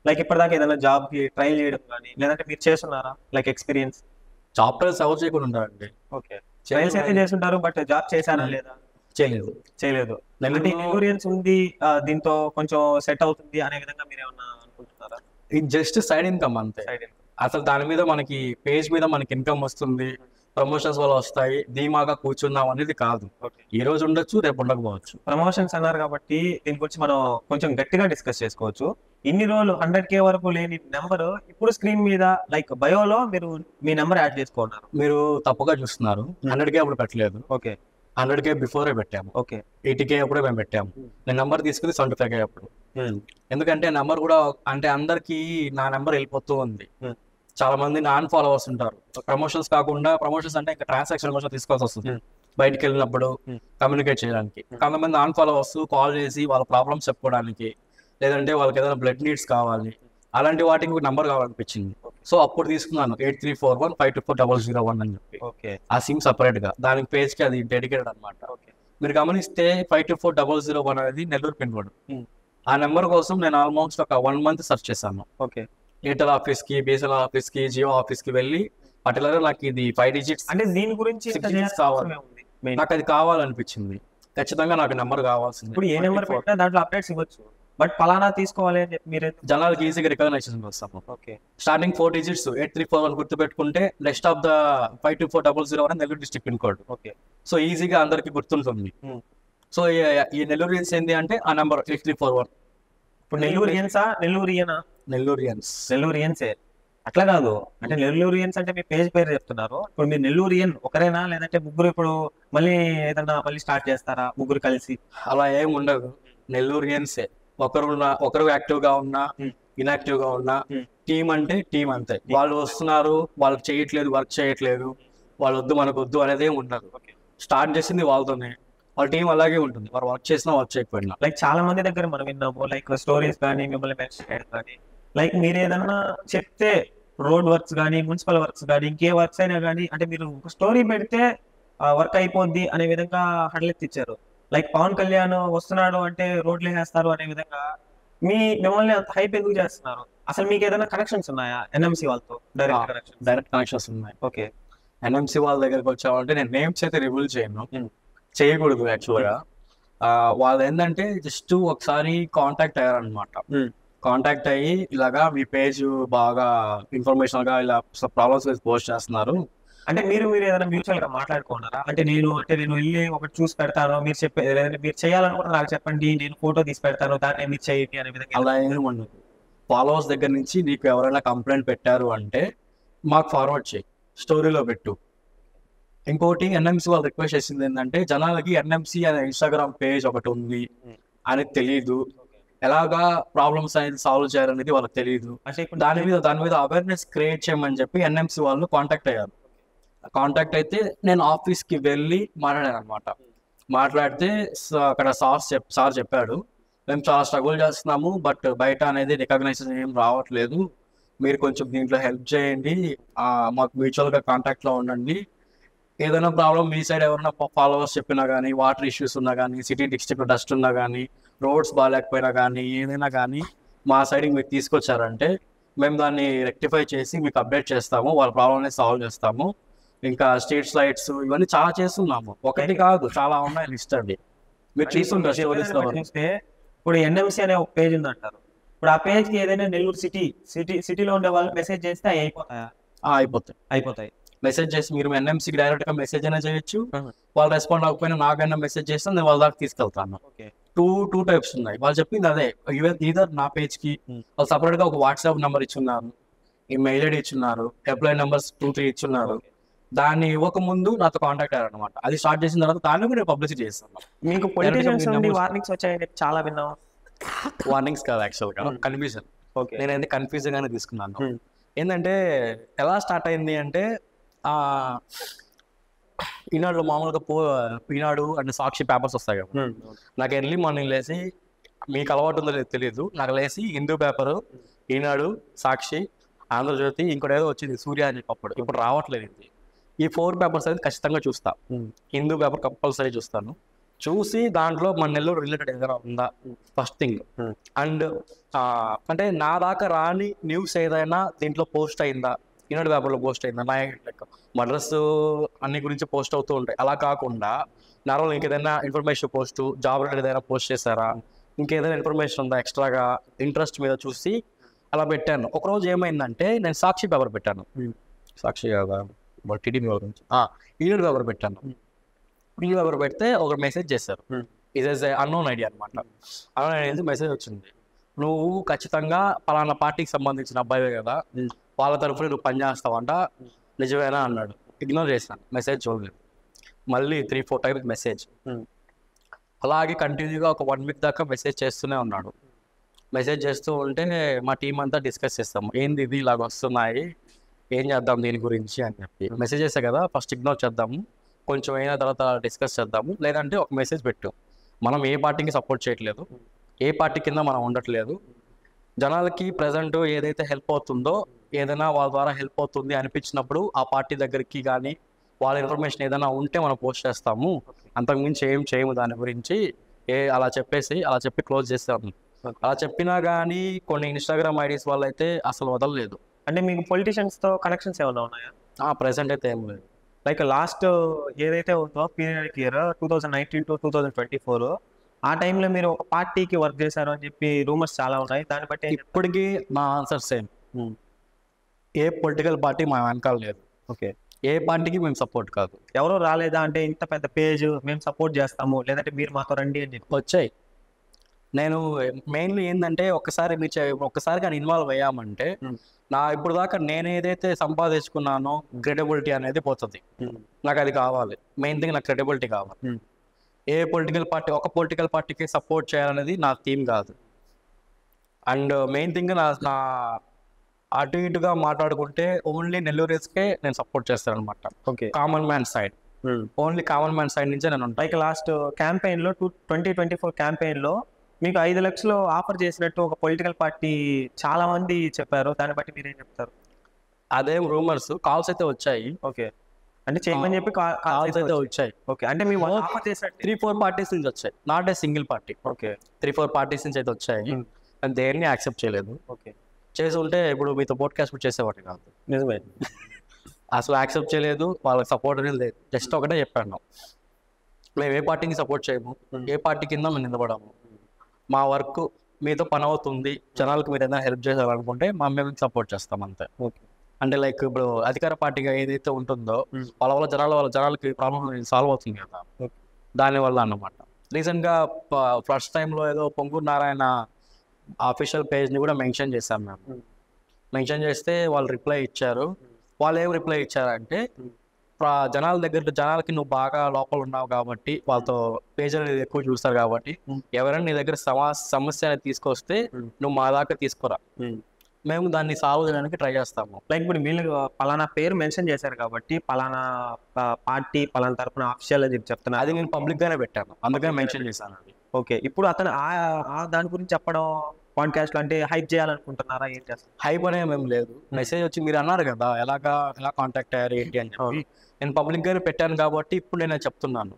Like ఇప్పటిదాకా ఏదైనా జాబ్ కి ట్రై చేయడం కానీ, లేదంటే మీరు చేస్తున్నారా లైక్ ఎక్స్పీరియన్స్? జాబ్ ట్రైల్స్ ఎవరు చేయకుండా ఉంటారండి. ఓకే. ట్రైల్స్ అయితే చేస్తుంటారు, బట్ జాబ్ చేశారా లేదా? చేయలేదు. నెల్లూరియన్స్ ఉంది, దీంతో కొంచెం సెట్ అవుతుంది అనే విధంగా మీరు ఏమన్నా అనుకుంటున్నారా? ఇది జస్ట్ సైడ్ ఇన్కమ్ అంతే. అసలు దాని మీద మనకి పేజ్ మీద మనకి ఇన్కమ్ వస్తుంది, ప్రమోషన్స్ వల్ల వస్తాయి, ధీమాగా కూర్చున్నాం అనేది కాదు. ఈ రోజు ఉండొచ్చు, రేపు ఉండకపోవచ్చు. ప్రమోషన్స్ అన్నారు కాబట్టి దీని గురించి మనం కొంచెం గట్టిగా డిస్కస్ చేసుకోవచ్చు. ఇన్ని రోజులు 100K వరకు లేని నెంబర్ ఇప్పుడు స్క్రీన్ మీద లైక్ బయోలో మీరు మీ నెంబర్ యాడ్ చేసుకున్నారు. మీరు తప్పుగా చూస్తున్నారు. 100K అప్పుడు పెట్టలేదు. ఓకే. 100K బిఫోరే పెట్టాము. ఓకే. 80K అప్పుడే మేము పెట్టాము. నేను నెంబర్ తీసుకుంది 75K అప్పుడు. ఎందుకంటే నెంబర్ కూడా అంటే అందరికి నా నెంబర్ వెళ్ళిపోతూ ఉంది. చాలా మంది నాన్ ఫాలోవర్స్ ఉంటారు. ప్రమోషన్స్ కాకుండా, ప్రమోషన్స్ అంటే ఇంకా ట్రాన్సాక్షన్ కోసం తీసుకోవాల్సి వస్తుంది బయటకు వెళ్ళినప్పుడు కమ్యూనికేట్ చేయడానికి. కొంతమంది నాన్ ఫాలోవర్స్ కాల్ చేసి వాళ్ళ ప్రాబ్లమ్స్ చెప్పుకోవడానికి, లేదంటే వాళ్ళకి ఏదైనా బ్లడ్ నీడ్స్ కావాలి, అలాంటి వాటికి నెంబర్ కావాలనిపించింది. సో అప్పుడు తీసుకున్నాను 8341524001 అని చెప్పి. ఆ సిమ్ సపరేట్ గా, దానికి పేజ్ కి అది డెడికేటెడ్ అనమాట. మీరు గమనిస్తే 524001 అనేది నెల్లూరు పిన్ కోడ్. ఆ నెంబర్ కోసం నేను ఆల్మోస్ట్ ఒక 1 month సెర్చ్ చేశాను. ఎయిర్టెల్ ఆఫీస్ కి, బిఎస్ఎన్ఎల్ ఆఫీస్ కి, జియో ఆఫీస్ కి వెళ్ళి పర్టికులర్ నాకు ఇది 5 digits అంటే దీని గురించి కావాలి, నాకు అది కావాలనిపించింది. ఖచ్చితంగా నాకు నెంబర్ కావాల్సింది. ఇప్పుడు ఏ నెంబర్ పెట్టినా దాంట్లో అప్డేట్స్ ఇవ్వచ్చు, బట్ పలానా తీసుకోవాలి అని చెప్పి మీరు జనాలకి ఈజీగా రికగ్నైజేషన్ వస్తాము. స్టార్టింగ్ 4 digits 8341 గుర్తు పెట్టుకుంటే next of the 524001 Nellore district pin code. So ఈజీగా అందరికి గుర్తుంటుంది. సో ఈ నెల్లూరియన్స్ ఏంటి అంటే ఆ నెంబర్ 8341. ఇప్పుడు నెల్లూరియన్సా నెల్లూరియన్సే అట్లా కాదు. అంటే నెల్లూరియన్స్ అంటే మీ పేజ్ పేరు చెప్తున్నారు. ఇప్పుడు మీరు నెల్లూరియన్ ఒకరేనా, లేదంటే ముగ్గురు ఇప్పుడు మళ్ళీ ఏదన్నా మళ్ళీ స్టార్ట్ చేస్తారా ముగ్గురు కలిసి? అలా ఏం ఉండదు. నెల్లూరియన్సే. ఒకరు యాక్టివ్ గా ఉన్నా, ఇన్యాక్టివ్ గా ఉన్నా, టీం అంటే టీం అంతే. వాళ్ళు వస్తున్నారు, వాళ్ళకి చేయట్లేదు, వర్క్ చేయట్లేదు, వాళ్ళు వద్దు మనకు వద్దు అనేది ఏం ఉండదు. స్టార్ట్ చేసింది వాళ్ళతోనే, వాళ్ళ టీం అలాగే ఉంటుంది. వారు వర్క్ చేసినా వర్క్ చేయకపోయినా. లైక్ చాలా మంది దగ్గర మనం విన్నాము, లైక్ స్టోరీస్ కానీ, మిమ్మల్ని మెన్షన్ చేయడం కానీ, లైక్ మీరు ఏదన్నా చెప్తే రోడ్ వర్క్స్ కానీ, మున్సిపల్ వర్క్స్ కానీ, ఇంకే వర్క్స్ అయినా కానీ, అంటే మీరు ఒక స్టోరీ పెడితే వర్క్ అయిపోద్ది అనే విధంగా హడలెత్తిచ్చారు. లైక్ పవన్ కళ్యాణ్ వస్తున్నాడు అంటే రోడ్లు వేస్తారు అనే విధంగా మిమ్మల్ని అంత హైప్ ఎందుకు చేస్తున్నారు? అసలు మీకు ఏదైనా కనెక్షన్స్ ఉన్నాయా ఎన్ఎంసీ వాళ్ళతో? డైరెక్ట్ కనెక్షన్స్ ఉన్నాయి. ఓకే. ఎన్ఎంసీ వాళ్ళ దగ్గరకు వచ్చామంటే నేను నేమ్స్ అయితే రివీల్ చేయకూడదు యాక్చువల్గా. వాళ్ళు ఏంటంటే జస్ట్ ఒకసారి కాంటాక్ట్ అయ్యారనమాట. కాంటాక్ట్ అయ్యి ఇలాగా మీ పేజ్ బాగా ఇన్ఫర్మేషన్ గా ఇలా ప్రాబ్లమ్స్ పోస్ట్ చేస్తున్నారు అంటే మీరు ఏదైనా మ్యూచువల్ గా మాట్లాడుకున్నారా? అంటే నేను వెళ్ళి ఒకటి చూసి పెడతాను, మీరు మీరు చేయాలనుకుంటే నాకు చెప్పండి, నేను ఫోటో తీసి పెడతాను, దాన్ని మీరు చేయండి అనే విధంగా అలా ఏమి ఉండదు. ఫాలోవర్స్ దగ్గర నుంచి నీకు ఎవరైనా కంప్లైంట్ పెట్టారు అంటే మాకు ఫార్వర్డ్ చేయి, స్టోరీలో పెట్టు. ఇంకోటి ఎన్ఎంసీ వాళ్ళు రిక్వెస్ట్ చేసింది ఏంటంటే జనాలకి ఎన్ఎంసీ అనే ఇన్స్టాగ్రామ్ పేజ్ ఒకటి ఉంది అని తెలియదు, ఎలాగా ప్రాబ్లమ్స్ అనేది సాల్వ్ చేయాలనేది వాళ్ళకి తెలియదు. అంటే దాని మీద అవేర్నెస్ క్రియేట్ చేయమని చెప్పి ఎన్ఎంసీ వాళ్ళు కాంటాక్ట్ అయ్యారు. కాంటాక్ట్ అయితే నేను ఆఫీస్కి వెళ్ళి మాట్లాడాను అనమాట. మాట్లాడితే అక్కడ సార్ చెప్పాడు, మేము చాలా స్ట్రగుల్ చేస్తున్నాము, బట్ బయట అనేది రికగ్నైజేషన్ ఏం రావట్లేదు, మీరు కొంచెం దీంట్లో హెల్ప్ చేయండి, మాకు మ్యూచువల్గా కాంటాక్ట్లో ఉండండి, ఏదైనా ప్రాబ్లం మీ సైడ్ ఎవరైనా ఫాలోవర్స్ చెప్పినా కానీ, వాటర్ ఇష్యూస్ ఉన్నా కానీ, సిటీ డిస్ట్రిక్ట్ డస్ట్ ఉన్నా కానీ, రోడ్స్ బాగాలేకపోయినా కానీ, ఏదైనా కానీ మా సైడ్కి మీరు తీసుకొచ్చారంటే మేము దాన్ని రెక్టిఫై చేసి మీకు అప్డేట్ చేస్తాము, వాళ్ళ ప్రాబ్లమ్ని సాల్వ్ చేస్తాము. ఇంకా స్ట్రీట్ లైట్స్ ఇవన్నీ చాలా చేస్తున్నాము, ఒకటి కాదు చాలా ఉన్నాయి లిస్ట్ అండి. మీరు చూస్తుంటారు స్టోరీస్ లో. ఇప్పుడు ఎన్ఎంసీ అనే ఒక పేజ్ ఉంది అంటారు, ఇప్పుడు ఆ పేజ్కి ఏదైనా నెల్లూరు సిటీలో ఉండే వాళ్ళు మెసేజ్ చేస్తే అయిపోతాయి. మెసేజ్ చేసి మీరు ఎన్ఎంసీకి డైరెక్ట్గా మెసేజ్ అయినా చేయొచ్చు, వాళ్ళు రెస్పాండ్ అవ్వకపోయినా నాకైనా మెసేజ్ చేస్తే నేను వాళ్ళ దాకా తీసుకెళ్తాను. టూ టైప్స్ ఉన్నాయి. వాళ్ళు చెప్పింది అదే, ఈదర్ నా పేజ్కి వాళ్ళు సపరేట్గా ఒక వాట్సాప్ నెంబర్ ఇచ్చున్నారు, ఈ మెయిల్ ఐడి ఇచ్చున్నారు, ఎంప్లాయీ నెంబర్స్ 2-3 ఇచ్చున్నారు. దాన్ని ఇవ్వక ముందు నాతో కాంటాక్ట్ అయ్యారు అనమాట. అది స్టార్ట్ చేసిన తర్వాత దాన్ని కూడా నేను పబ్లిసిటీ చేస్తాను. మీకు పొలిటిషియన్స్ నుండి వార్నింగ్స్ వచ్చాయని చాలా విన్నాం. వార్నింగ్స్ కాదు యాక్చువల్గా, కన్ఫ్యూజన్. నేనైతే కన్ఫ్యూజన్ గానే తీసుకున్నాను. ఏంటంటే ఎలా స్టార్ట్ అయింది అంటే, ఈనాడులో మామూలుగా ఈనాడు అండ్ సాక్షి పేపర్స్ వస్తాయి కదా. నాకు ఎర్లీ మార్నింగ్ లేసి, మీకు అలవాటు ఉందో లేదు తెలియదు, నాకు లేసి హిందూ పేపరు, ఈనాడు, సాక్షి, ఆంధ్రజ్యోతి, ఇంకోటి ఏదో వచ్చింది సూర్య అని చెప్పప్పుడు, ఇప్పుడు రావట్లేదు ఇది. ఈ 4 పేపర్స్ అయితే ఖచ్చితంగా చూస్తా. హిందూ పేపర్ కంపల్సరీ చూస్తాను. చూసి దాంట్లో మన నెల్లూరు రిలేటెడ్ ఏదైనా ఉందా ఫస్ట్ థింగ్. అండ్ అంటే నా దాకా రాని న్యూస్ ఏదైనా దీంట్లో పోస్ట్ అయిందా, ఈనాడు పేపర్లో పోస్ట్ అయిందా, నా లైక్ మర్డర్స్ అన్ని గురించి పోస్ట్ అవుతూ ఉంటాయి. అలా కాకుండా నార్మల్ ఇంకేదైనా ఇన్ఫర్మేషన్ పోస్ట్, జాబ్ రిలేటెడ్ ఏదైనా పోస్ట్ చేశారా, ఇంకేదైనా ఇన్ఫర్మేషన్ ఉందా ఎక్స్ట్రాగా ఇంట్రెస్ట్ మీద చూసి అలా పెట్టాను. ఒకరోజు ఏమైందంటే నేను సాక్షి పేపర్ పెట్టాను, సాక్షి కదా టీడీపీ గురించి, ఈనాడు పేపర్ పెట్టాను. ఈనాడు పేపర్ పెడితే ఒక మెసేజ్ చేశారు, ఇది ఈజ్ అన్నోన్ ఐడియా అనమాట. అన్నోన్ ఐడియా మెసేజ్ వచ్చింది, నువ్వు ఖచ్చితంగా పలానా పార్టీకి సంబంధించిన అబ్బాయివే కదా, వాళ్ళ తరఫున నువ్వు పనిచేస్తావంట, నిజమేనా అన్నాడు. ఇగ్నోర్ చేశాను, మెసేజ్ చూడలేదు. మళ్ళీ 3-4 టైమ్స్ మెసేజ్. అలాగే కంటిన్యూగా ఒక 1 వీక్ దాకా మెసేజ్ చేస్తూనే ఉన్నాడు. మెసేజ్ చేస్తూ ఉంటే మా టీం అంతా డిస్కస్ చేస్తాము, ఏంది ఇది ఇలాగ వస్తున్నాయి, ఏం చేద్దాం దీని గురించి అని చెప్పి. మెసేజ్ చేసా కదా, ఫస్ట్ ఇగ్నోర్ చేద్దాము, కొంచెం అయిన తర్వాత డిస్కస్ చేద్దాము, లేదంటే ఒక మెసేజ్ పెట్టు, మనం ఏ పార్టీకి సపోర్ట్ చేయట్లేదు, ఏ పార్టీ కింద మనం ఉండట్లేదు, జనాలకి ప్రజెంట్ ఏదైతే హెల్ప్ అవుతుందో, ఏదైనా వాళ్ళ ద్వారా హెల్ప్ అవుతుంది అనిపించినప్పుడు ఆ పార్టీ దగ్గరికి కానీ వాళ్ళ ఇన్ఫర్మేషన్ ఏదైనా ఉంటే మనం పోస్ట్ చేస్తాము, అంతకుమించి ఏం చేయము దాని గురించి అలా చెప్పి క్లోజ్ చేస్తాము. అలా చెప్పినా కానీ కొన్ని ఇన్స్టాగ్రామ్ ఐడీస్ వాళ్ళు అయితే అసలు వదలలేదు. అంటే మీకు పొలిటీషియన్స్తో కనెక్షన్స్ ఏమైనా ఉన్నాయా? ప్రెసెంట్ అయితే ఏం లేదు. లైక్ లాస్ట్ ఏదైతే ఉందో పీరియడ్ ఇయర్ 2019 to 2024, ఆ టైంలో మీరు ఒక పార్టీకి వర్క్ చేశారు అని చెప్పి రూమర్స్ చాలా ఉన్నాయి. దాన్ని బట్టి ఇప్పటికీ నా ఆన్సర్ సేమ్, ఏ పొలిటికల్ పార్టీ మా వెనకాల లేదు. ఏ పార్టీకి మేము సపోర్ట్ కాదు. ఎవరో రాలేదా అంటే ఇంత పెద్ద పేజ్ మేము సపోర్ట్ చేస్తాము, లేదంటే మీరు మాతో రండి అని చెప్పి వచ్చాయి. నేను మెయిన్లీ ఏంటంటే ఒక్కసారి కానీ ఇన్వాల్వ్ అయ్యామంటే ఇప్పుడు దాకా నేను ఏదైతే సంపాదించుకున్నానో క్రెడిబిలిటీ అనేది పోతుంది. నాకు అది కావాలి, మెయిన్ థింగ్ నాకు క్రెడిబిలిటీ కావాలి. ఏ పొలిటికల్ పార్టీ, ఒక పొలిటికల్ పార్టీకి సపోర్ట్ చేయాలనేది నా థీమ్ కాదు. అండ్ మెయిన్ థింగ్ నా అటు ఇటుగా మాట్లాడుకుంటే ఓన్లీ నెల్లూరేస్కే నేను సపోర్ట్ చేస్తాను అనమాట. Common man side, only common man side నుంచే నేను ఉంటాను. లైక్ లాస్ట్ క్యాంపెయిన్లో 2024 క్యాంపెయిన్లో మీకు 5 లక్షలు ఆఫర్ చేసినట్టు ఒక పొలిటికల్ పార్టీ చాలా మంది చెప్పారు. దాన్ని బట్టి మీరేం చెప్తారు? అదేం రూమర్స్, కాల్స్ అయితే వచ్చాయి. అంటే చేయమని చెప్పి కాల్స్ అయితే వచ్చాయి. అంటే మీ ఆఫర్ చేసినట్టు 3-4 పార్టీస్ నుంచి వచ్చాయి, not a single party. 3-4 parties నుంచి అయితే వచ్చాయి, అండ్ దేన్ని యాక్సెప్ట్ చేయలేదు. చేసి ఉంటే ఇప్పుడు మీతో పోడ్కాస్ట్ చేసేవాటి కాదు. నిజమే, అసలు యాక్సెప్ట్ చేయలేదు, వాళ్ళకి సపోర్ట్ అనేది లేదు. జస్ట్ ఒకటే చెప్పాను, మేము ఏ పార్టీకి సపోర్ట్ చేయము, ఏ పార్టీ కింద మేము నిలబడము, మా వర్క్ మీతో పని అవుతుంది, జనాలకు మీరు ఏదైనా హెల్ప్ చేయాలనుకుంటే మేము సపోర్ట్ చేస్తాం అంతే. అంటే లైక్ ఇప్పుడు అధికార పార్టీగా ఏదైతే ఉంటుందో వాళ్ళ జనాలకి ప్రాబ్లమ్ సాల్వ్ అవుతుంది కదా, దానివల్ల అన్నమాట. రీసెంట్గా ఫస్ట్ టైంలో ఏదో పొంగూరు నారాయణ అఫీషియల్ పేజ్ని కూడా మెన్షన్ చేశాం మేము. మెన్షన్ చేస్తే వాళ్ళు రిప్లై ఇచ్చారు. వాళ్ళు ఏం రిప్లై ఇచ్చారంటే, జనాలకి నువ్వు బాగా లోపల ఉన్నావు కాబట్టి, వాళ్ళతో పేజ్ అనేది ఎక్కువ చూస్తారు కాబట్టి, ఎవరైనా నీ దగ్గర సమస్య అనేది తీసుకొస్తే నువ్వు మా దాకా తీసుకురా, మేము దాన్ని సాల్వ్ చేయడానికి ట్రై చేస్తాము. లైక్ ఇప్పుడు మీరు పలానా పేరు మెన్షన్ చేశారు కాబట్టి పలానా పార్టీ పలానా తరపున అఫీషియల్ అని చెప్తున్నారు, అది నేను పబ్లిక్ గానే పెట్టాను, అందుకని మెన్షన్ చేశాను అది. ఇప్పుడు అతను దాని గురించి చెప్పడం పాడ్కాస్ట్ అంటే హైప్ చేయాలనుకుంటున్నారా? ఏం చేస్తారు? హైప్ అనే మేము లేదు. మెసేజ్ వచ్చి మీరు అన్నారు కదా ఎలా కాంటాక్ట్ అయ్యారు ఏంటి అని చెప్పి, నేను పబ్లిక్ గానే పెట్టాను కాబట్టి ఇప్పుడు నేను చెప్తున్నాను.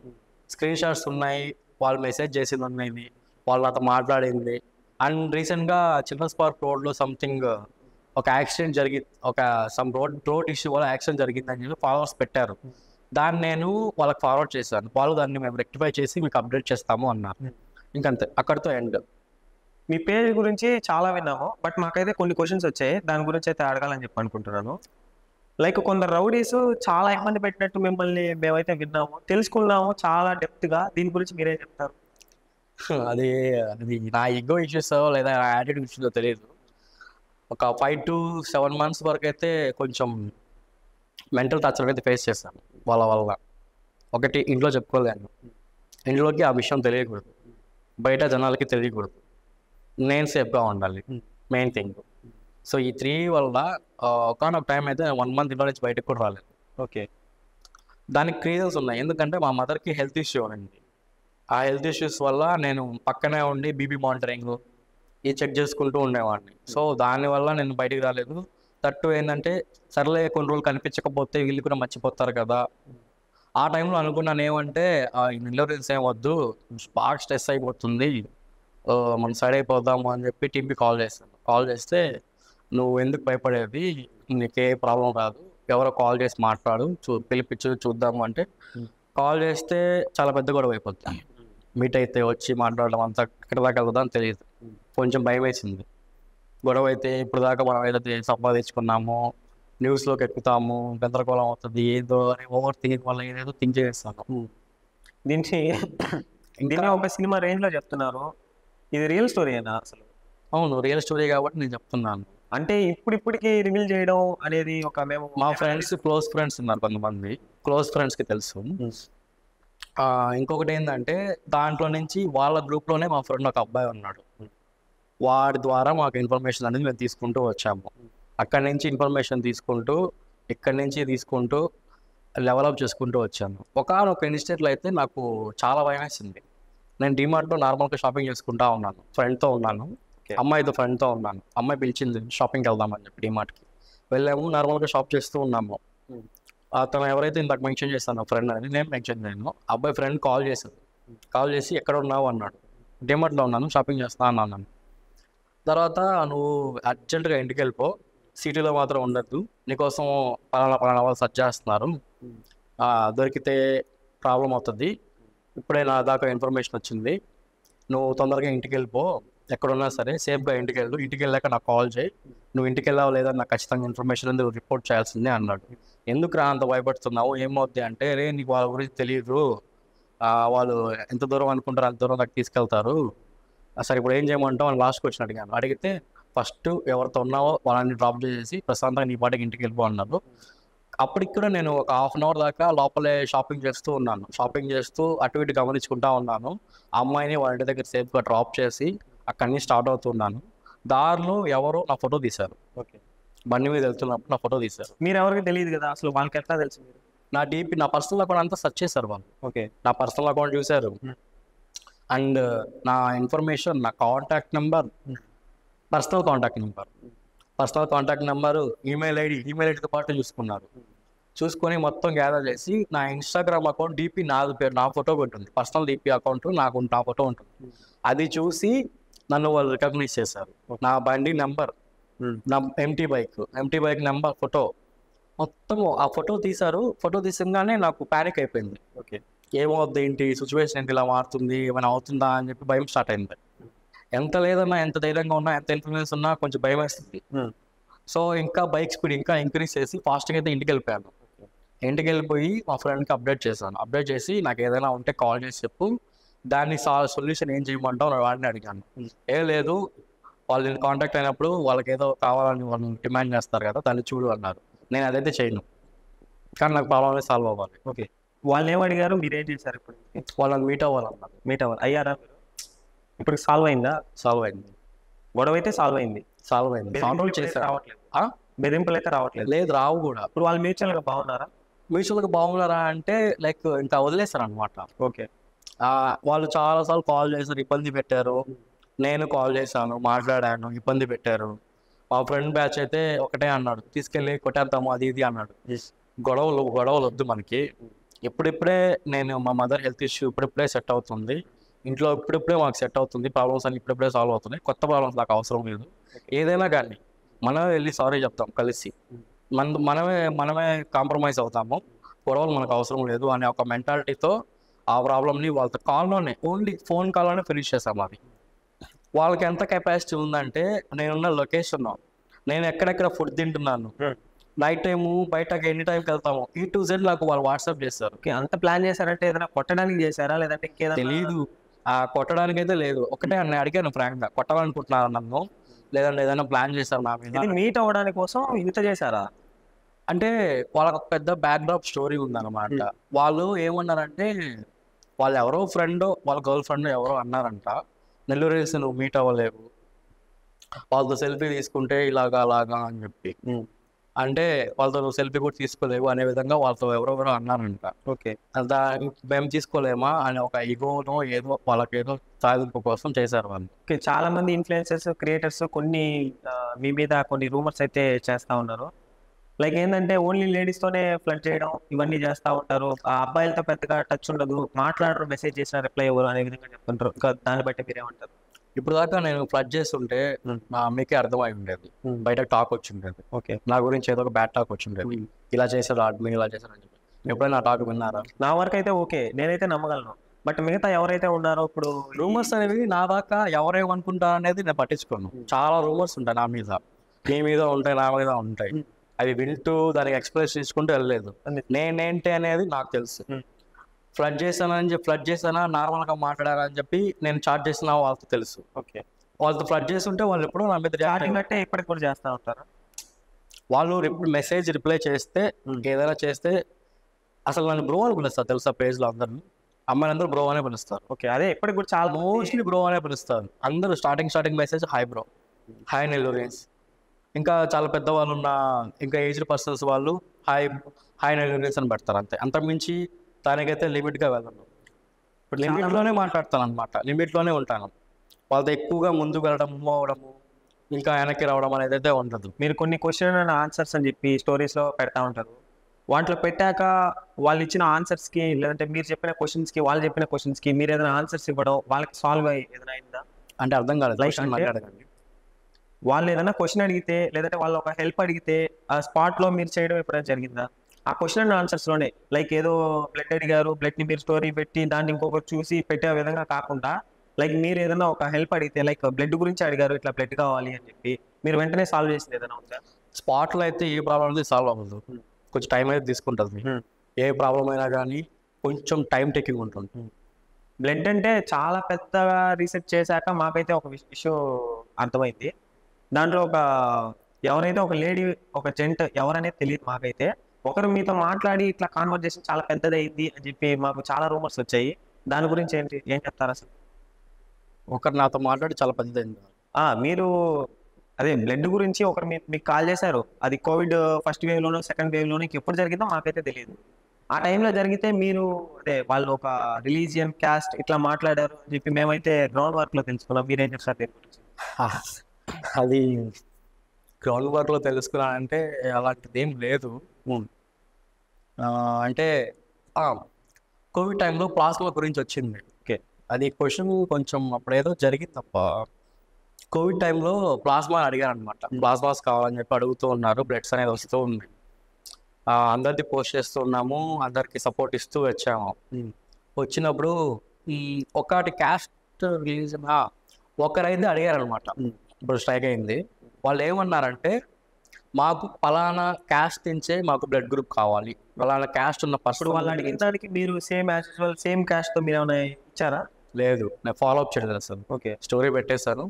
స్క్రీన్ షాట్స్ ఉన్నాయి, వాళ్ళు మెసేజ్ చేసింది ఉన్నాయి, వాళ్ళు నాతో మాట్లాడింది. అండ్ రీసెంట్గా చిల్డ్రన్స్ పార్క్ రోడ్లో సంథింగ్ ఒక యాక్సిడెంట్ సమ్ రోడ్ ఇష్యూ వల్ల యాక్సిడెంట్ జరిగిందని చెప్పి ఫాలోవర్స్ పెట్టారు. దాన్ని నేను వాళ్ళకి ఫార్వర్డ్ చేశాను, వాళ్ళు దాన్ని మేము రెక్టిఫై చేసి మీకు అప్డేట్ చేస్తాము అన్నారు. ఇంకంతే, అక్కడితో ఎండ్. మీ పేజ్ గురించి చాలా విన్నాము, బట్ మాకైతే కొన్ని క్వశ్చన్స్ వచ్చాయి, దాని గురించి అయితే అడగాలని చెప్పి అనుకుంటున్నాను. లైక్ కొందరు రౌడీస్ చాలా ఇబ్బంది పెట్టినట్టు మిమ్మల్ని మేమైతే విన్నాము, తెలుసుకున్నాము చాలా డెప్త్గా. దీని గురించి మీరేం చెప్తారు? అది అది నా ఈగో ఇష్యూస్ లేదా నా యాటిట్యూడ్ ఇష్యూస్ తెలియదు. ఒక 5 to 7 months వరకు అయితే కొంచెం మెంటల్ టార్చర్ అయితే ఫేస్ చేశాను వాళ్ళ వల్ల. ఒకటి, ఇంట్లో చెప్పుకోలేను, ఇంట్లోకి ఆ విషయం తెలియకూడదు, బయట జనాలకి తెలియకూడదు, నేను సేఫ్గా ఉండాలి, మెయిన్ థింగ్. సో ఈ 3 వల్ల ఒకనొక టైం అయితే 1 month ఇంట్లో నుంచి బయటకు కూడా రాలేదు. ఓకే. దానికి రీజన్స్ ఉన్నాయి. ఎందుకంటే మా మదర్కి హెల్త్ ఇష్యూ ఉంది. ఆ హెల్త్ ఇష్యూస్ వల్ల నేను పక్కనే ఉండి బీపీ మానిటరింగ్ ఇది చెక్ చేసుకుంటూ ఉండేవాడిని. సో దానివల్ల నేను బయటికి రాలేదు. తట్టు ఏంటంటే సర్లే కొన్ని రోజులు కనిపించకపోతే వీళ్ళు కూడా మర్చిపోతారు కదా. ఆ టైంలో అనుకున్నాను ఏమంటే ఇన్సూరెన్స్ ఏం వద్దు, బాగా స్ట్రెస్ అయిపోతుంది, మనం సైడ్ అయిపోదాము అని చెప్పి టీంకి కాల్ చేస్తాను. కాల్ చేస్తే నువ్వు ఎందుకు భయపడేది, నీకే ప్రాబ్లం రాదు, ఎవరో కాల్ చేసి మాట్లాడు, పిలిపించు చూద్దాము అంటే కాల్ చేస్తే చాలా పెద్ద గొడవ అయిపోతుంది. మీట్ అయితే వచ్చి మాట్లాడడం అంతా ఎక్కడ దాకా వెళ్దాం తెలియదు. కొంచెం భయం వేసింది. గొడవ అయితే ఇప్పుడు దాకా మనం ఏదైతే సంపాదించుకున్నామో న్యూస్లోకి ఎక్కుతాము, గందరగోళం అవుతుంది ఏదో అని ఓవర్ థింకింగ్ వల్ల ఏదేదో థింక్ చేస్తాను. ఇంకా ఒక సినిమా రేంజ్లో చెప్తున్నారు, ఇది రియల్ స్టోరీనా అసలు? అవును, రియల్ స్టోరీ కాబట్టి నేను చెప్తున్నాను. అంటే ఇప్పటికి రివీల్ చేయడం అనేది మేము మా ఫ్రెండ్స్ క్లోజ్ ఫ్రెండ్స్ ఉన్నారు, కొంతమంది క్లోజ్ ఫ్రెండ్స్కి తెలుసు. ఇంకొకటి ఏంటంటే దాంట్లో నుంచి వాళ్ళ గ్రూప్లోనే మా ఫ్రెండ్ ఒక అబ్బాయి ఉన్నాడు, వాడి ద్వారా మాకు ఇన్ఫర్మేషన్ అనేది మేము తీసుకుంటూ వచ్చాము. అక్కడి నుంచి ఇన్ఫర్మేషన్ తీసుకుంటూ ఇక్కడి నుంచి తీసుకుంటూ డెవలప్ చేసుకుంటూ వచ్చాను. ఒకనొక ఇన్స్టెంట్లో అయితే నాకు చాలా భయం వేసింది. నేను డిమార్ట్లో నార్మల్గా షాపింగ్ చేసుకుంటా ఉన్నాను, ఫ్రెండ్తో ఉన్నాను, అమ్మాయితో ఫ్రెండ్తో ఉన్నాను. అమ్మాయి పిలిచింది షాపింగ్కి వెళ్దామని చెప్పి డిమార్ట్కి వెళ్ళాము. నార్మల్గా షాప్ చేస్తూ ఉన్నాము. అతను ఎవరైతే ఇందాక మెన్షన్ చేస్తాను ఫ్రెండ్ అనేది నేను మెన్షన్ చేయను, అబ్బాయి ఫ్రెండ్ కాల్ చేశాడు. కాల్ చేసి ఎక్కడ ఉన్నావు అన్నాడు. డిమార్ట్లో ఉన్నాను, షాపింగ్ చేస్తా అన్నాను. తర్వాత నువ్వు అర్జెంటుగా ఇంటికి వెళ్ళిపో, సిటీలో మాత్రం ఉండద్దు, నీకోసం పలానా వాళ్ళు సెర్చ్ చేస్తున్నారు, దొరికితే ప్రాబ్లం అవుతుంది, ఇప్పుడే నా దాకా ఇన్ఫర్మేషన్ వచ్చింది, నువ్వు తొందరగా ఇంటికి వెళ్ళిపో, ఎక్కడున్నా సరే సేఫ్గా ఇంటికి వెళ్ళు, ఇంటికి వెళ్ళాక నాకు కాల్ చేయి, నువ్వు ఇంటికి వెళ్ళావు లేదా నాకు ఖచ్చితంగా ఇన్ఫర్మేషన్ ఉంది రిపోర్ట్ చేయాల్సిందే అన్నాడు. ఎందుకు రా అంత భయపడుతున్నావు, ఏమవుద్ది అంటే రే నీకు వాళ్ళ గురించి తెలియదు, వాళ్ళు ఎంత దూరం అనుకుంటారు అంత దూరం దాకా తీసుకెళ్తారు, సరే ఇప్పుడు ఏం చేయమంటావు అని లాస్ట్కి వచ్చిన అడిగాను. అడిగితే ఫస్ట్ ఎవరితో ఉన్నావో వాళ్ళని డ్రాప్ చేసి ప్రశాంతంగా నీ పాటికి ఇంటికి వెళ్ళిపో అన్నారు. అప్పటికి కూడా నేను ఒక 1/2 hour దాకా లోపలే షాపింగ్ చేస్తూ ఉన్నాను. షాపింగ్ చేస్తూ అటు ఇటు గమనించుకుంటా ఉన్నాను. ఆ అమ్మాయిని వాళ్ళ ఇంటి దగ్గర సేఫ్గా డ్రాప్ చేసి అక్కడి నుంచి స్టార్ట్ అవుతున్నాను. దారిలో ఎవరో నా ఫోటో తీశారు. ఓకే. బండి మీద వెళ్తున్నప్పుడు నా ఫోటో తీశారు. మీరు ఎవరికి తెలియదు కదా అసలు, వాళ్ళకి ఎట్లా తెలుసు? మీరు నా డీపీ, నా పర్సనల్ అకౌంట్ అంతా సెర్చ్ చేశారు వాళ్ళు. ఓకే. నా పర్సనల్ అకౌంట్ చూశారు అండ్ నా ఇన్ఫర్మేషన్, నా contact number, personal contact number, email ఐడితో పాటు చూసుకున్నారు. చూసుకొని మొత్తం గ్యాదర్ చేసి నా ఇన్స్టాగ్రామ్ అకౌంట్ డీపీ నాది పేరు, నా ఫోటో ఉంటుంది, పర్సనల్ డీపీ అకౌంట్ నాకు నా ఫోటో ఉంటుంది. అది చూసి నన్ను వాళ్ళు రికగ్నైజ్ చేశారు. నా బండి నెంబర్, నా ఎంటీ బైక్ నెంబర్, ఫోటో మొత్తం ఆ ఫోటో తీశారు. ఫోటో తీసగానే నాకు ప్యానిక్ అయిపోయింది. ఓకే. ఏమవుద్ది, ఏంటి సిచ్యువేషన్, ఏంటి ఇలా మారుతుంది, ఏమైనా అవుతుందా అని చెప్పి భయం స్టార్ట్ అయింది. ఎంత లేదన్నా, ఎంత ధైర్యంగా ఉన్నా, ఎంత ఇన్ఫ్లుయెన్స్ ఉన్నా కొంచెం భయం వేస్తుంది. సో ఇంకా బైక్ స్పీడ్ ఇంకా ఇంక్రీజ్ చేసి ఫాస్ట్గా అయితే ఇంటికి వెళ్ళిపోయాను. ఇంటికి వెళ్ళిపోయి మా ఫ్రెండ్కి అప్డేట్ చేశాను. అప్డేట్ చేసి నాకు ఏదైనా ఉంటే కాల్ చేసి చెప్పు, దాన్ని సొల్యూషన్ ఏం చేయమంటావు వాడిని అడిగాను. ఏం లేదు, వాళ్ళు నేను కాంటాక్ట్ అయినప్పుడు వాళ్ళకి ఏదో కావాలని వాళ్ళు డిమాండ్ చేస్తారు కదా, దాన్ని చూడు అన్నారు. నేను అదైతే చేయను, కానీ నాకు ప్రాబ్లం అనేది సాల్వ్ అవ్వాలి. ఓకే. వాళ్ళు ఏం అడిగారు, మీరేం చేశారు? ఇప్పుడు వాళ్ళని మీట్ అవ్వాలన్నారు. మీట్ అయ్యారా? ఇప్పుడు సాల్వ్ అయిందా? సాల్వ్ అయింది. గొడవ అయితే సాల్వ్ అయింది. సాల్వ్ చేశారు. రావట్లేదు, బెదిరింపులు అయితే రావట్లేదు. లేదు, రావు కూడా. ఇప్పుడు వాళ్ళు మ్యూచువల్గా బాగున్నారా? మ్యూచువల్గా బాగున్నారా అంటే లైక్ ఇంకా వదిలేశారు అనమాట. ఓకే. వాళ్ళు చాలాసార్లు కాల్ చేశారు, ఇబ్బంది పెట్టారు. నేను కాల్ చేశాను, మాట్లాడాను, ఇబ్బంది పెట్టారు. మా ఫ్రెండ్ బ్యాచ్ అయితే ఒకటే అన్నాడు, తీసుకెళ్ళి కొట్టేద్దాము అది ఇది అన్నాడు. గొడవలు వద్దు మనకి, ఇప్పుడిప్పుడే నేను మా మదర్ హెల్త్ ఇష్యూ ఇప్పుడిప్పుడే సెట్ అవుతుంది, ఇంట్లో ఇప్పుడిప్పుడే మాకు సెట్ అవుతుంది, ప్రాబ్లమ్స్ అన్ని ఇప్పుడిప్పుడే సాల్వ్ అవుతున్నాయి, కొత్త ప్రాబ్లమ్స్ నాకు అవసరం లేదు. ఏదైనా కానీ మనమే వెళ్ళి సారీ చెప్తాం కలిసి, మనమే కాంప్రమైజ్ అవుతాము, గొడవలు మనకు అవసరం లేదు అనే ఒక మెంటాలిటీతో ఆ ప్రాబ్లమ్ని వాళ్ళతో కాల్లోనే, ఓన్లీ ఫోన్ కాల్లోనే ఫినిష్ చేసాము. అది వాళ్ళకి ఎంత కెపాసిటీ ఉందంటే, నేనున్న లొకేషన్, నేను ఎక్కడెక్కడ ఫుడ్ తింటున్నాను, నైట్ టైము బయటకి ఎనీ టైంకి వెళ్తాము, E to Z నాకు వాళ్ళు వాట్సాప్ చేస్తారు. ఓకే, అంత ప్లాన్ చేశారంటే ఏదైనా కొట్టడానికి చేశారా లేదంటే ఇంకేదైనా? తెలీదు, కొట్టడానికి అయితే లేదు. ఒకటే నేను అడిగాను ఫ్రాంక్గా, కొట్టాలనుకుంటున్నాను నన్ను, లేదంటే ఏదైనా ప్లాన్ చేశారు నా మీద ఇది మీట్ అవ్వడానికి కోసం ఇంత చేశారా? అంటే వాళ్ళకి ఒక పెద్ద బ్యాక్డ్రాప్ స్టోరీ ఉందన్నమాట. వాళ్ళు ఏమన్నారంటే, వాళ్ళు ఎవరో ఫ్రెండ్, వాళ్ళ గర్ల్ ఫ్రెండ్ ఎవరో అన్నారంట, నెల్లూరు హిల్స్ నువ్వు మీట్ అవ్వలేవు, వాళ్ళతో సెల్ఫీ తీసుకుంటే ఇలాగా అలాగా అని చెప్పి. అంటే వాళ్ళతో నువ్వు సెల్ఫీ కూడా తీసుకోలేవు అనే విధంగా వాళ్ళతో ఎవరెవరో అన్నారంట. ఓకే, అంతా మేము తీసుకోలేమా అని ఒక ఈగోనో ఏదో వాళ్ళకి ఏదో సాధింపు కోసం చేశారు వాళ్ళు. ఓకే. చాలా మంది ఇన్ఫ్లుయెన్సర్స్, క్రియేటర్స్ కొన్ని మీ మీద కొన్ని రూమర్స్ అయితే చేస్తా ఉన్నారు. లైక్ ఏంటంటే ఓన్లీ లేడీస్తోనే ఫ్లడ్ చేయడం ఇవన్నీ చేస్తూ ఉంటారు. ఆ అబ్బాయిలతో పెద్దగా టచ్ ఉండదు, మాట్లాడరు, మెసేజ్ చేసిన రిప్లై ఎవరు అనే విధంగా చెప్తుంటారు. ఇంకా దాన్ని బట్టి మీరేమంటారు? ఇప్పుడు దాకా నేను ఫ్లడ్ చేస్తుంటే మా అమ్మకే అర్థమై ఉండేది, బయట టాక్ వచ్చి ఉండేది. ఓకే, నా గురించి ఏదో ఒక బ్యాడ్ టాక్ వచ్చి ఉండేది, ఇలా చేశాడు అడ్మిన్, ఇలా చేశాడు అని చెప్పి. ఎప్పుడైనా ఆ టాక్ విన్నారా? నా వరకు అయితే ఓకే, నేనైతే నమ్మగలను. బట్ మిగతా ఎవరైతే ఉన్నారో ఇప్పుడు రూమర్స్ అనేవి నా దాకా ఎవరేమనుకుంటారు అనేది నేను పట్టించుకోను. చాలా రూమర్స్ ఉంటాయి నా మీద, నీ మీద ఉంటాయి, నా మీద ఉంటాయి. అవి వింటూ దానికి ఎక్స్ప్రెస్ చేసుకుంటూ వెళ్ళలేదు. నేనేంటి అనేది నాకు తెలుసు. ఫ్లడ్ చేశానా నార్మల్గా మాట్లాడారా అని చెప్పి నేను చాట్ చేసిన వాళ్ళకి తెలుసు. ఓకే, వాళ్ళతో ఫ్లడ్ చేస్తుంటే వాళ్ళు ఎప్పుడూ నా మీద చాటింగ్ అంటే ఇప్పటికి కూడా చేస్తూ ఉంటారు. వాళ్ళు మెసేజ్ రిప్లై చేస్తే, ఏదైనా చేస్తే అసలు నన్ను బ్రో అని పిలుస్తారు తెలుసా? పేజ్లో అందరిని అమ్మాయిలందరూ బ్రో అనే పిలుస్తారు. ఓకే, అదే ఇప్పటికి కూడా చాలా మోస్ట్లీ బ్రో అనే పిలుస్తారు అందరూ. Starting message hi bro, hi Nellurians. ఇంకా చాలా పెద్దవాళ్ళు ఉన్న ఇంకా ఏజ్డ్ పర్సన్స్ వాళ్ళు హాయ్ నెల్లూరియన్స్ అని పెడతారు అంతే. అంతకుమించి దానికైతే లిమిట్గా వెళ్ళను. ఇప్పుడు లిమిట్లోనే మాట్లాడతాను అనమాట, లిమిట్లోనే ఉంటాను. వాళ్ళతో ఎక్కువగా ముందుకు వెళ్ళడం, మూవ్ అవ్వడము, ఇంకా వెనక్కి రావడం అనేది అయితే ఉండదు. మీరు కొన్ని క్వశ్చన్ అండ్ ఆన్సర్స్ అని చెప్పి స్టోరీస్లో పెడతా ఉంటారు. వాటిలో పెట్టాక వాళ్ళు ఇచ్చిన ఆన్సర్స్కి లేదంటే మీరు చెప్పిన క్వశ్చన్స్కి వాళ్ళు చెప్పిన క్వశ్చన్స్కి మీరు ఏదైనా ఆన్సర్స్ ఇవ్వడం వాళ్ళకి సాల్వ్ ఏదైనా అయిందా? అంటే అర్థం కాలేదు, Like అంటే అడగండి. వాళ్ళు ఏదైనా క్వశ్చన్ అడిగితే లేదంటే వాళ్ళు ఒక హెల్ప్ అడిగితే ఆ స్పాట్లో మీరు చేయడం ఎప్పుడైనా జరిగిందా? ఆ క్వశ్చన్ అండ్ ఆన్సర్స్లోనే లైక్ ఏదో బ్లడ్ అడిగారు, బ్లడ్ని మీరు స్టోరీ పెట్టి దాన్ని ఇంకొకరు చూసి పెట్టే విధంగా కాకుండా లైక్ మీరు ఏదైనా ఒక హెల్ప్ అడిగితే లైక్ బ్లడ్ గురించి అడిగారు, ఇట్లా బ్లడ్ కావాలి అని చెప్పి మీరు వెంటనే సాల్వ్ చేసింది ఏదైనా ఉందా? స్పాట్లో అయితే ఏ ప్రాబ్లం అనేది సాల్వ్ అవ్వదు, కొంచెం టైం అయితే తీసుకుంటుంది. ఏ ప్రాబ్లం అయినా కానీ కొంచెం టైం టేకింగ్ ఉంటుంది. బ్లడ్ అంటే చాలా పెద్దగా రీసెర్చ్ చేశాక మాకైతే ఒక విషయం అర్థమైంది. దాంట్లో ఎవరైతే ఒక లేడీ, ఒక జెంట్ ఎవరనేది తెలియదు మాకైతే. ఒకరు మీతో మాట్లాడి ఇట్లా కాన్వర్జేషన్ చాలా పెద్దదైంది అని చెప్పి మాకు చాలా రూమర్స్ వచ్చాయి. దాని గురించి ఏం చెప్తారు అసలు? ఒకరు నాతో మాట్లాడి చాలా పెద్దదైంది. మీరు అదే బ్లడ్ గురించి ఒకరు మీకు కాల్ చేశారు, అది కోవిడ్ ఫస్ట్ వేవ్లోనో సెకండ్ వేవ్లోనో ఎప్పుడు జరిగిందో మాకైతే తెలియదు. ఆ టైంలో జరిగితే మీరు అదే వాళ్ళు ఒక రిలీజియన్, క్యాస్ట్ ఇట్లా మాట్లాడారు అని చెప్పి మేమైతే గ్రౌండ్ వర్క్లో తెలుసుకున్నాం. మీరేం చెప్తారు దీని గురించి? అది గ్రౌండ్ వర్క్లో తెలుసుకున్నానంటే అలాంటిది ఏం లేదు. అంటే కోవిడ్ టైంలో ప్లాస్మా గురించి వచ్చింది. ఓకే, అది క్వశ్చన్ కొంచెం అప్పుడేదో జరిగింది తప్ప. కోవిడ్ టైంలో ప్లాస్మా అడిగారు అనమాట, ప్లాస్మాస్ కావాలని చెప్పి అడుగుతూ ఉన్నారు, బ్లడ్స్ అనేది వస్తూ ఉంది. అందరిది పోస్ట్ చేస్తూ ఉన్నాము, అందరికి సపోర్ట్ ఇస్తూ వచ్చాము. వచ్చినప్పుడు ఒకటి క్యాస్ట్ రిలీజన్ ఒకరైతే అడిగారు అనమాట. ఇప్పుడు స్ట్రైక్ అయింది. వాళ్ళు ఏమన్నారంటే, మాకు పలానా క్యాస్ట్ నుంచే మాకు బ్లడ్ గ్రూప్ కావాలి, పలానా క్యాస్ట్ ఉన్న పర్సన్. వాళ్ళు అడిగిన దానికి మీరు సేమ్ క్యాస్ట్తో మీరు ఏమైనా ఇచ్చారా? లేదు, నేను ఫాలో అప్ చేయలేదు అసలు. ఓకే, స్టోరీ పెట్టేశాను.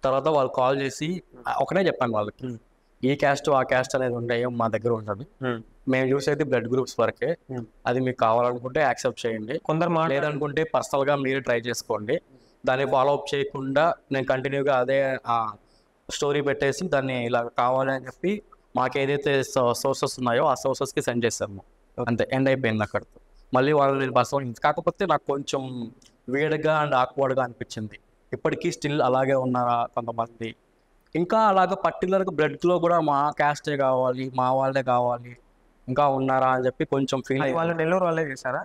తర్వాత వాళ్ళు కాల్ చేసి ఒకటే చెప్పాను వాళ్ళకి, ఈ క్యాస్ట్ ఆ క్యాస్ట్ అనేది ఉంటాయి మా దగ్గర ఉంటుంది, మేము చూసేది బ్లడ్ గ్రూప్స్ వరకే, అది మీకు కావాలనుకుంటే యాక్సెప్ట్ చేయండి, కొందరు లేదనుకుంటే పర్సనల్గా మీరు ట్రై చేసుకోండి. దాన్ని ఫాలో అప్ చేయకుండా నేను కంటిన్యూగా అదే స్టోరీ పెట్టేసి దాన్ని ఇలా కావాలి అని చెప్పి మాకు ఏదైతే సోర్సెస్ ఉన్నాయో ఆ సోర్సెస్కి సెండ్ చేస్తాము. అంతే, ఎండ్ అయిపోయింది అక్కడితో. మళ్ళీ వాళ్ళు నేను పర్సనల్, కాకపోతే నాకు కొంచెం వేడిగా అండ్ ఆక్వర్డ్గా అనిపించింది. ఇప్పటికీ స్టిల్ అలాగే ఉన్నారా కొంతమంది, ఇంకా అలాగే పర్టికులర్గా బ్లడ్లో కూడా మా క్యాస్టే కావాలి, మా వాళ్ళే కావాలి, ఇంకా ఉన్నారా అని చెప్పి కొంచెం ఫీల్. వాళ్ళు నెల్లూరు వాళ్ళే చేశారా?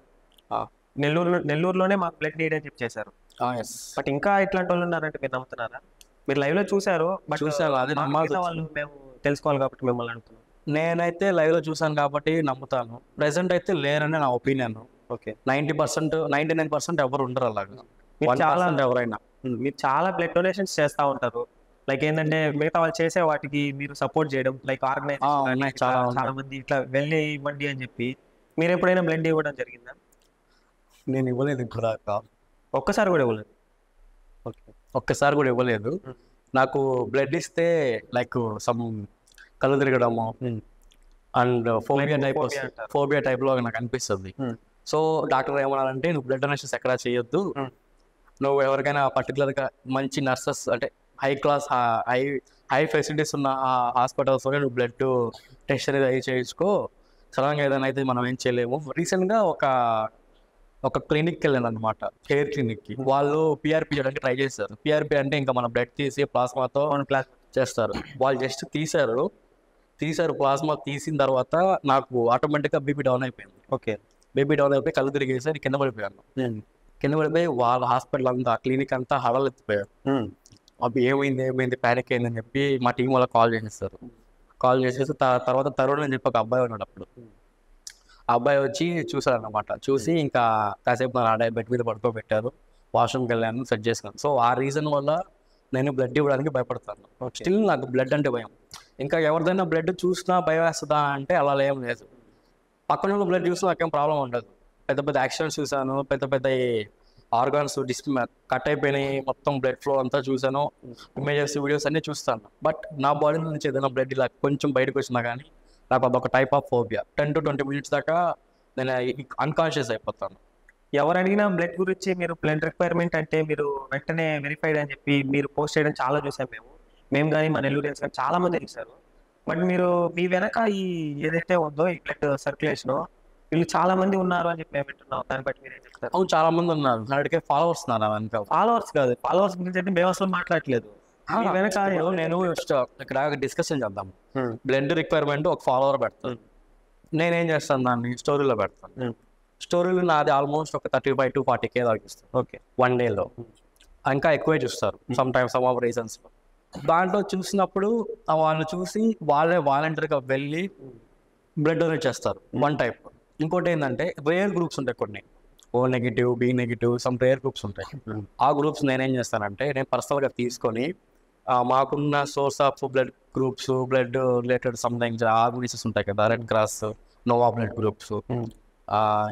నెల్లూరులోనే మాకు బ్లడ్ నీడ్ అని చెప్పి చేశారు. బట్ ఇంకా ఇట్లాంటి వాళ్ళు ఉన్నారంటే మీరు నమ్ముతున్నారా? మీరు లైవ్లో చూసారు, చూసాను, అది వాళ్ళు మేము తెలుసుకోవాలి కాబట్టి మిమ్మల్ని అడుగుతున్నాం. నేనైతే లైవ్లో చూసాను కాబట్టి నమ్ముతాను. ప్రెసెంట్ అయితే లేరని నా ఒపీనియన్. ఓకే, 90%, 99% ఎవరు ఉండరు అలాగా. చాలా ఎవరైనా మీరు చాలా బ్లడ్ డొనేషన్స్ చేస్తూ ఉంటారు. లైక్ ఏంటంటే మిగతా వాళ్ళు చేసే వాటికి మీరు సపోర్ట్ చేయడం, లైక్ ఆర్గనైజేషన్ చాలా మంది ఇట్లా వెళ్ళి ఇవ్వండి అని చెప్పి, మీరు ఎప్పుడైనా బ్లడ్ ఇవ్వడం జరిగిందా? నేను ఇవ్వలేదు ఇప్పుడు దాకా. ఒక్కసారి కూడా ఇవ్వలేదు? ఒక్కసారి కూడా ఇవ్వలేదు. నాకు బ్లడ్ ఇస్తే లైక్ సమ్ కళ్ళు తిరగడము అండ్ ఫోబియా టైప్లో నాకు అనిపిస్తుంది. సో డాక్టర్ ఏమన్నారంటే, నువ్వు బ్లడ్ డొనేషన్స్ ఎక్కడా చేయొద్దు, నువ్వు ఎవరికైనా పర్టికులర్గా మంచి నర్సెస్ అంటే హై క్లాస్ హై ఫెసిలిటీస్ ఉన్న హాస్పిటల్స్లోనే నువ్వు బ్లడ్ టెస్ట్ అనేది అవి చేయించుకో, సడన్గా ఏదైనా అయితే మనం ఏం చేయలేము. రీసెంట్గా ఒక క్లినిక్కి వెళ్ళాను అనమాట, హెయిర్ క్లినిక్కి. వాళ్ళు పిఆర్పి చేయడానికి ట్రై చేస్తారు. పిఆర్పి అంటే ఇంకా మన బ్లడ్ తీసి ప్లాస్మాతో చేస్తారు. వాళ్ళు జస్ట్ తీశారు ప్లాస్మా తీసిన తర్వాత నాకు ఆటోమేటిక్గా బీపీ డౌన్ అయిపోయింది. ఓకే, బీపీ డౌన్ అయిపోయి కళ్ళు తిరిగేసి కింద పడిపోయాను. కింద పడిపోయి వాళ్ళ హాస్పిటల్ అంతా క్లినిక్ అంతా హడలెత్తిపోయారు. అప్పుడు ఏమైంది ప్యానిక్ అయిందని చెప్పి మా టీం వాళ్ళకి కాల్ చేసేసి తర్వాత తరుణ్ అని చెప్పి ఒక అబ్బాయి ఉన్నాడు. అప్పుడు ఆ అబ్బాయి వచ్చి చూసాడు అనమాట. చూసి ఇంకా కాసేపు నా బెడ్ మీద పడుకోబెట్టారు. వాష్రూమ్కి వెళ్ళాను, సెట్ చేసుకున్నాను. సో ఆ రీజన్ వల్ల నేను బ్లడ్ ఇవ్వడానికి భయపడతాను. స్టిల్ నాకు బ్లడ్ అంటే భయం. ఇంకా ఎవరిదైనా బ్లడ్ చూసినా భయం వేస్తుందా అంటే అలా ఏం లేదు. పక్కన బ్లడ్ చూసినా నాకేం ప్రాబ్లం ఉండదు. పెద్ద పెద్ద యాక్సిడెంట్స్ చూసాను, పెద్ద ఆర్గాన్స్ కట్ అయిపోయినాయి, మొత్తం బ్లడ్ ఫ్లో అంతా చూసాను, ఇమేజెస్ వీడియోస్ అన్నీ చూస్తాను. బట్ నా బాడీ నుంచి ఏదైనా బ్లడ్ ఇలా కొంచెం బయటకు వచ్చినా కానీ నాకు అదొక type of phobia. 10 to 20 minutes దాకా నేను అన్కాన్షియస్ అయిపోతాను. ఎవరు అడిగినా బ్లడ్ గురించి మీరు బ్లడ్ రిక్వైర్మెంట్ అంటే మీరు వెంటనే వెరిఫైడ్ అని చెప్పి మీరు పోస్ట్ చేయడం చాలా చూసాం మేము కానీ మా నెల్లూరియన్స్ కానీ చాలా మంది చూసారు. బట్ మీరు మీ వెనక ఈ ఏదైతే ఉందో ఈ బ్లడ్ సర్క్యులేషన్ వీళ్ళు చాలా మంది ఉన్నారు అని చెప్పి మేము వింటున్నాం. దాన్ని బట్టి మీరు ఏం చెప్తారు? అవును, చాలా మంది ఉన్నారు. నాడికే ఫాలోవర్స్ ఉన్నారు. ఫాలోవర్స్ కాదు, ఫాలోవర్స్ గురించి అయితే మేము అసలు మాట్లాడట్లేదు. వెనక నేను ఇక్కడ డిస్కషన్ చేద్దాం. బ్లడ్ రిక్వైర్మెంట్ ఒక ఫాలోవర్ పెడతాను, నేనేం చేస్తాను దాన్ని స్టోరీలో పెడతాను. స్టోరీలో నాది ఆల్మోస్ట్ ఒక 35 to 40K దాకిస్తాను. ఓకే, 1 dayలో. ఇంకా ఎక్కువే చూస్తారు సమ్ ఆఫ్ రీజన్స్. దాంట్లో చూసినప్పుడు వాళ్ళు చూసి వాళ్ళే వాలంటీర్గా వెళ్ళి బ్లడ్ డొనేట్ చేస్తారు. One type. ఇంకోటి ఏంటంటే రేర్ గ్రూప్స్ ఉంటాయి కొన్ని, O negative, B negative, some rare groups ఉంటాయి. ఆ గ్రూప్స్ నేనేం చేస్తానంటే నేను పర్సనల్గా తీసుకొని మాకున్న source of blood groups, blood related something organizations ఉంటాయి కదా, రెడ్ క్రాస్, నోవా బ్లడ్ గ్రూప్స్,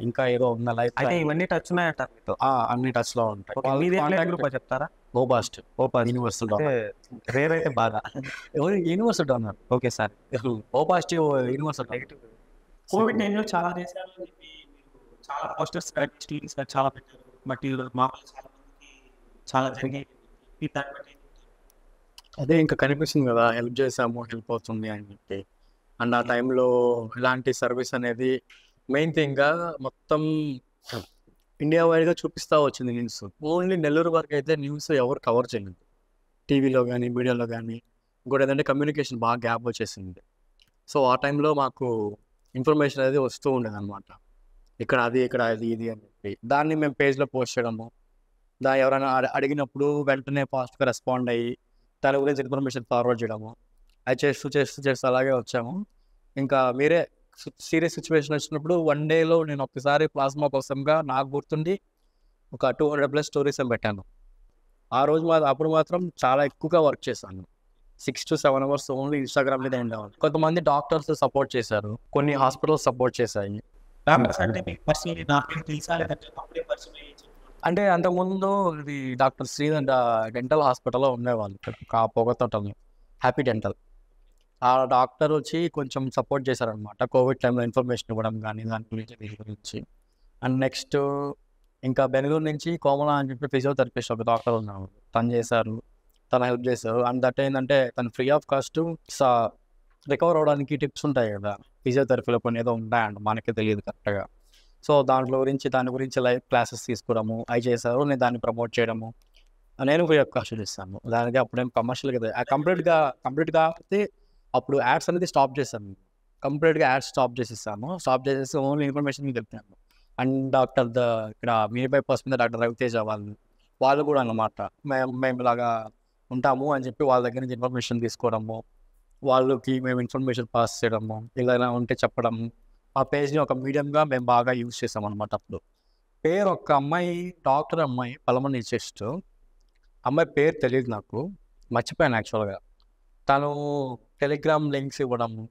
ఇంకా ఏదో ఉన్న లైఫ్, ఇవన్నీ టచ్ ఉన్నాయంటారు మీతో? అన్ని టచ్ లో ఉంటాయి. చెప్తారా? ఓపాస్ట్ యూనివర్సల్ రేర్ అయితే బాగా యూనివర్సల్ డోనర్. ఓకే సార్, ఓపాస్ట్ యూనివర్సల్. కోవిడ్-19 చాలా దేశాల్లో చాలా పోస్టర్స్ స్టీల్స్ చాలా పెట్టారు. బట్ మామూలు చాలా మందికి చాలా జరిగాయి. అదే ఇంకా కనిపిస్తుంది కదా, హెల్ప్ చేసాము, హెల్ప్ అవుతుంది అని చెప్పి. అండ్ ఆ టైంలో ఇలాంటి సర్వీస్ అనేది మెయిన్ థింగ్గా మొత్తం ఇండియా వైడ్గా చూపిస్తూ వచ్చింది న్యూస్. ఓన్లీ నెల్లూరు వరకు అయితే న్యూస్ ఎవరు కవర్ చేయలేదు, టీవీలో కానీ మీడియాలో కానీ. ఇంకోటి ఏంటంటే కమ్యూనికేషన్ బాగా గ్యాప్ వచ్చేసింది. సో ఆ టైంలో మాకు ఇన్ఫర్మేషన్ అనేది వస్తూ ఉండేది అనమాట, ఇక్కడ అది ఇది అని చెప్పి. దాన్ని మేము పేజ్లో పోస్ట్ చేయడము, ఎవరైనా అడిగినప్పుడు వెంటనే ఫాస్ట్గా రెస్పాండ్ అయ్యి దాని గురించి ఇన్ఫర్మేషన్ ఫార్వర్డ్ చేయడము, అది చేస్తూ అలాగే వచ్చాము. ఇంకా మీరే సీరియస్ సిచ్యువేషన్ వచ్చినప్పుడు 1 dayలో నేను ఒక్కసారి ప్లాస్మా కోసంగా నాకు గుర్తుండి ఒక 200+ స్టోరీస్ పెట్టాను. ఆ రోజు అప్పుడు మాత్రం చాలా ఎక్కువగా వర్క్ చేశాను. 6 to 7 hours ఓన్లీ ఇన్స్టాగ్రామ్ మీద ఉండేవాళ్ళు. కొంతమంది డాక్టర్స్ సపోర్ట్ చేశారు, కొన్ని హాస్పిటల్స్ సపోర్ట్ చేశాయి. అంటే అంతకుముందు ఇది డాక్టర్ శ్రీధర్ డెంటల్ హాస్పిటల్లో ఉండేవాళ్ళు ఆ పొగతోటలో, హ్యాపీ డెంటల్. ఆ డాక్టర్ వచ్చి కొంచెం సపోర్ట్ చేశారనమాట కోవిడ్ టైంలో, ఇన్ఫర్మేషన్ ఇవ్వడం కానీ దాని గురించి. అండ్ నెక్స్ట్ ఇంకా బెంగళూరు నుంచి కోమల అని చెప్పి ఫిజియోథెరపిస్ట్ ఒక డాక్టర్ ఉన్నారు, తను హెల్ప్ చేశారు. అండ్ దట్ ఏంటంటే తను ఫ్రీ ఆఫ్ కాస్ట్ రికవర్ అవ్వడానికి టిప్స్ ఉంటాయి కదా ఫిజియోథెరపీలో, కొన్ని ఏదో ఉంటాయంట, మనకే తెలియదు కరెక్ట్గా. సో దాని గురించి లైవ్ క్లాసెస్ తీసుకోవడము అవి చేశారు. నేను దాన్ని ప్రమోట్ చేయడము, నేను ఫ్రీ ఆఫ్ కాస్ట్ చేస్తాను. దానికి అప్పుడేం కమర్షియల్ కదా కంప్లీట్గా అయితే అప్పుడు యాడ్స్ అనేది స్టాప్ చేశాను. కంప్లీట్గా యాడ్స్ స్టాప్ చేసేసి ఓన్లీ ఇన్ఫర్మేషన్ చెప్తాను. అండ్ ఇక్కడ మీర్ బైపాస్ మీద డాక్టర్ రవితేజ వాళ్ళు కూడా అన్నమాట, మేము ఇలాగా ఉంటాము అని చెప్పి వాళ్ళ దగ్గర నుంచి ఇన్ఫర్మేషన్ తీసుకోవడము, వాళ్ళకి మేము ఇన్ఫర్మేషన్ పాస్ చేయడము, ఇలా ఉంటే చెప్పడము. ఆ పేజ్ని ఒక మీడియంగా మేము బాగా యూజ్ చేసాం అనమాట. అప్పుడు పేరు ఒక అమ్మాయి, డాక్టర్ అమ్మాయి, పలమని చెస్ట్ అమ్మాయి పేరు తెలియదు నాకు. మర్చిపోయాను యాక్చువల్గా. తను టెలిగ్రామ్ లింక్స్ ఇవ్వడము,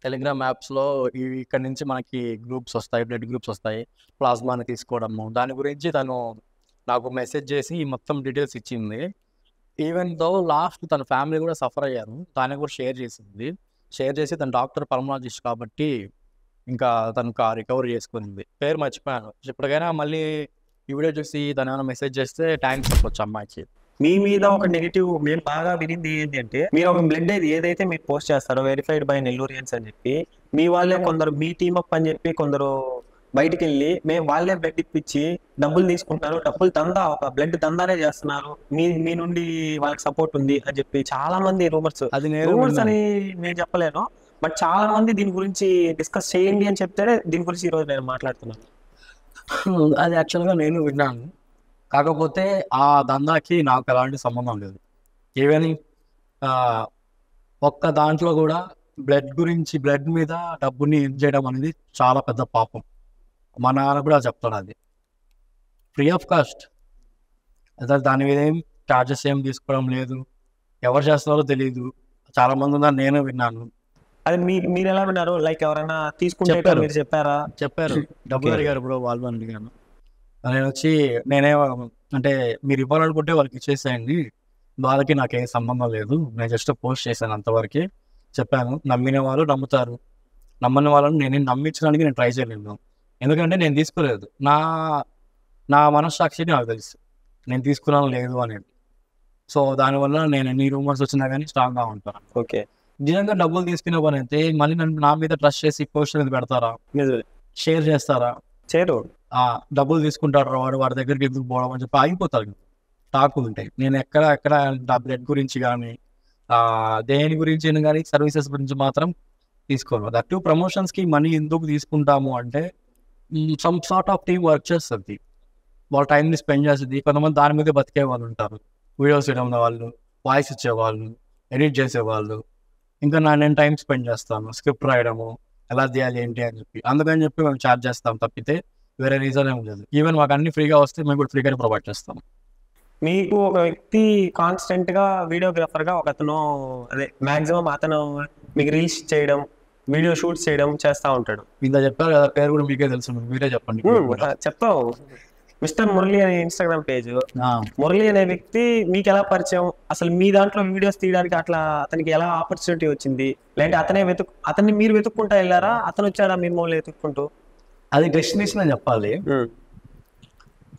టెలిగ్రామ్ యాప్స్లో ఇక్కడ నుంచి మనకి గ్రూప్స్ వస్తాయి, బ్లడ్ గ్రూప్స్ వస్తాయి, ప్లాస్మాని తీసుకోవడము, దాని గురించి తను నాకు మెసేజ్ చేసి మొత్తం డీటెయిల్స్ ఇచ్చింది. ఈవెన్ దో లాస్ట్ తన ఫ్యామిలీ కూడా సఫర్ అయ్యారు, దాన్ని కూడా షేర్ చేసింది. షేర్ చేసి తన డాక్టర్ పల్మనాలజిస్ట్ కాబట్టి ఇంకా తనకు రికవరీ చేసుకుంది. పేరు మర్చిపోయాను. ఇప్పటికైనా మళ్ళీ ఈ వీడియో చూసి తను ఏమైనా మెసేజ్ చేస్తే థ్యాంక్స్ చెప్పొచ్చు అమ్మాయికి. మీ మీద ఒక నెగిటివ్ మేము బాగా వినింది ఏంటి అంటే, మీరు ఒక బ్లడ్ ఏదైతే మీరు పోస్ట్ చేస్తారో వెరిఫైడ్ బై నెల్లూరియన్స్ అని చెప్పి, మీ వాళ్ళే కొందరు మీ టీమ్ అప్ అని చెప్పి కొందరు బయటికి వెళ్ళి మేము వాళ్ళే బ్లడ్ ఇప్పించి డబ్బులు తీసుకుంటున్నారు, డబ్బులు దందా, ఒక బ్లడ్ దందానే చేస్తున్నారు, మీ నుండి వాళ్ళకి సపోర్ట్ ఉంది అని చెప్పి చాలా మంది రూమర్స్. అది రూమర్స్ అని నేను చెప్పలేను, బట్ చాలా మంది దీని గురించి డిస్కస్ చేయండి అని చెప్తే దీని గురించి ఈరోజు నేను మాట్లాడుతున్నాను. అది యాక్చువల్గా నేను విన్నాను, కాకపోతే ఆ దందాకి నాకు ఎలాంటి సంబంధం లేదు. ఈవెన్ ఒక్క దాంట్లో కూడా బ్లడ్ గురించి, బ్లడ్ మీద డబ్బుని ఏం చేయడం అనేది చాలా పెద్ద పాపం. మా నాన్న కూడా చెప్తాడు, అది ఫ్రీ ఆఫ్ కాస్ట్, అసలు దాని మీద ఏం ఛార్జెస్ ఏం తీసుకోవడం లేదు. ఎవరు చేస్తున్నారో తెలియదు, చాలా మంది ఉన్నారు, నేను విన్నాను. అది మీరు ఎలా విన్నారు? లైక్ ఎవరైనా తీసుకుంటే మీరు చెప్పారా? చెప్పారు, డబ్బులు అడిగారు, ఇప్పుడు వాళ్ళు అడిగాను. నేను వచ్చి నేనే అంటే మీరు ఇవ్వాలనుకుంటే వాళ్ళకి ఇచ్చేసేయండి, వాళ్ళకి నాకేం సంబంధం లేదు, నేను జస్ట్ పోస్ట్ చేశాను అంతవరకు చెప్పాను. నమ్మిన వాళ్ళు నమ్ముతారు, నమ్మని వాళ్ళని నేను నమ్మించడానికి నేను ట్రై చేయలేను, ఎందుకంటే నేను తీసుకోలేదు. నా మనస్సాక్షిని నాకు తెలుసు నేను తీసుకున్నాను లేదు అనేది. సో దానివల్ల నేను ఎన్ని రూమర్స్ వచ్చినా కానీ స్ట్రాంగ్గా ఉంటాను. ఓకే, నిజంగా డబ్బులు తీసుకునే పని అయితే మళ్ళీ నన్ను నా మీద ట్రస్ట్ చేసి పోస్ట్ అనేది పెడతారా, షేర్ చేస్తారా? చేయరు. డబ్బులు తీసుకుంటారు, వాడి దగ్గరికి ఎందుకు పోవడం అని చెప్పి ఆగిపోతారు, టాకులు ఉంటాయి. నేను ఎక్కడ బ్లడ్ గురించి కానీ దేని గురించి కానీ సర్వీసెస్ గురించి మాత్రం తీసుకోను. దట్ ప్రమోషన్స్కి మనీ ఎందుకు తీసుకుంటాము అంటే some sort of team work చేస్తుంది, వాళ్ళ టైంని స్పెండ్ చేస్తుంది. కొంతమంది దాని మీద బతికే వాళ్ళు ఉంటారు, వీడియోస్ చేయడం వాళ్ళు, వాయిస్ ఇచ్చేవాళ్ళు, ఎడిట్ చేసేవాళ్ళు. ఇంకా నేను టైం స్పెండ్ చేస్తాను స్క్రిప్ట్ రాయడము, ఎలా చేయాలి ఏంటి అని చెప్పి. అందుకని చెప్పి మేము ఛార్జ్ చేస్తాం తప్పితే వేరే రీజన్ ఏం లేదు. ఈవెన్ మాకు అన్ని ఫ్రీగా వస్తే మేము కూడా ఫ్రీగానే ప్రొవైడ్ చేస్తాం. మీకు ఒక వ్యక్తి కాన్స్టెంట్ గా వీడియోగ్రాఫర్ గా ఒక అతను, అదే మాక్సిమం అతను మీకు రీల్స్ చేయడం, వీడియో షూట్స్ చేయడం చేస్తూ ఉంటాడు. ఇంత చెప్పారు కదా, పేరు కూడా మీకే తెలుసు, మీరే చెప్పండి. చెప్తావు. మిస్టర్ మురళి అనే ఇన్స్టాగ్రామ్ పేజ్. మురళి అనే వ్యక్తి మీకు ఎలా పరిచయం? అసలు మీ దాంట్లో వీడియోస్ తీయడానికి అట్లా అతనికి ఎలా ఆపర్చునిటీ వచ్చింది? లేదంటే అతన్ని మీరు వెతుక్కుంటా వెళ్ళారా, అతను వచ్చాడా మిమ్మల్ని వెతుక్కుంటూ? అది డెస్టినేషన్ అని చెప్పాలి.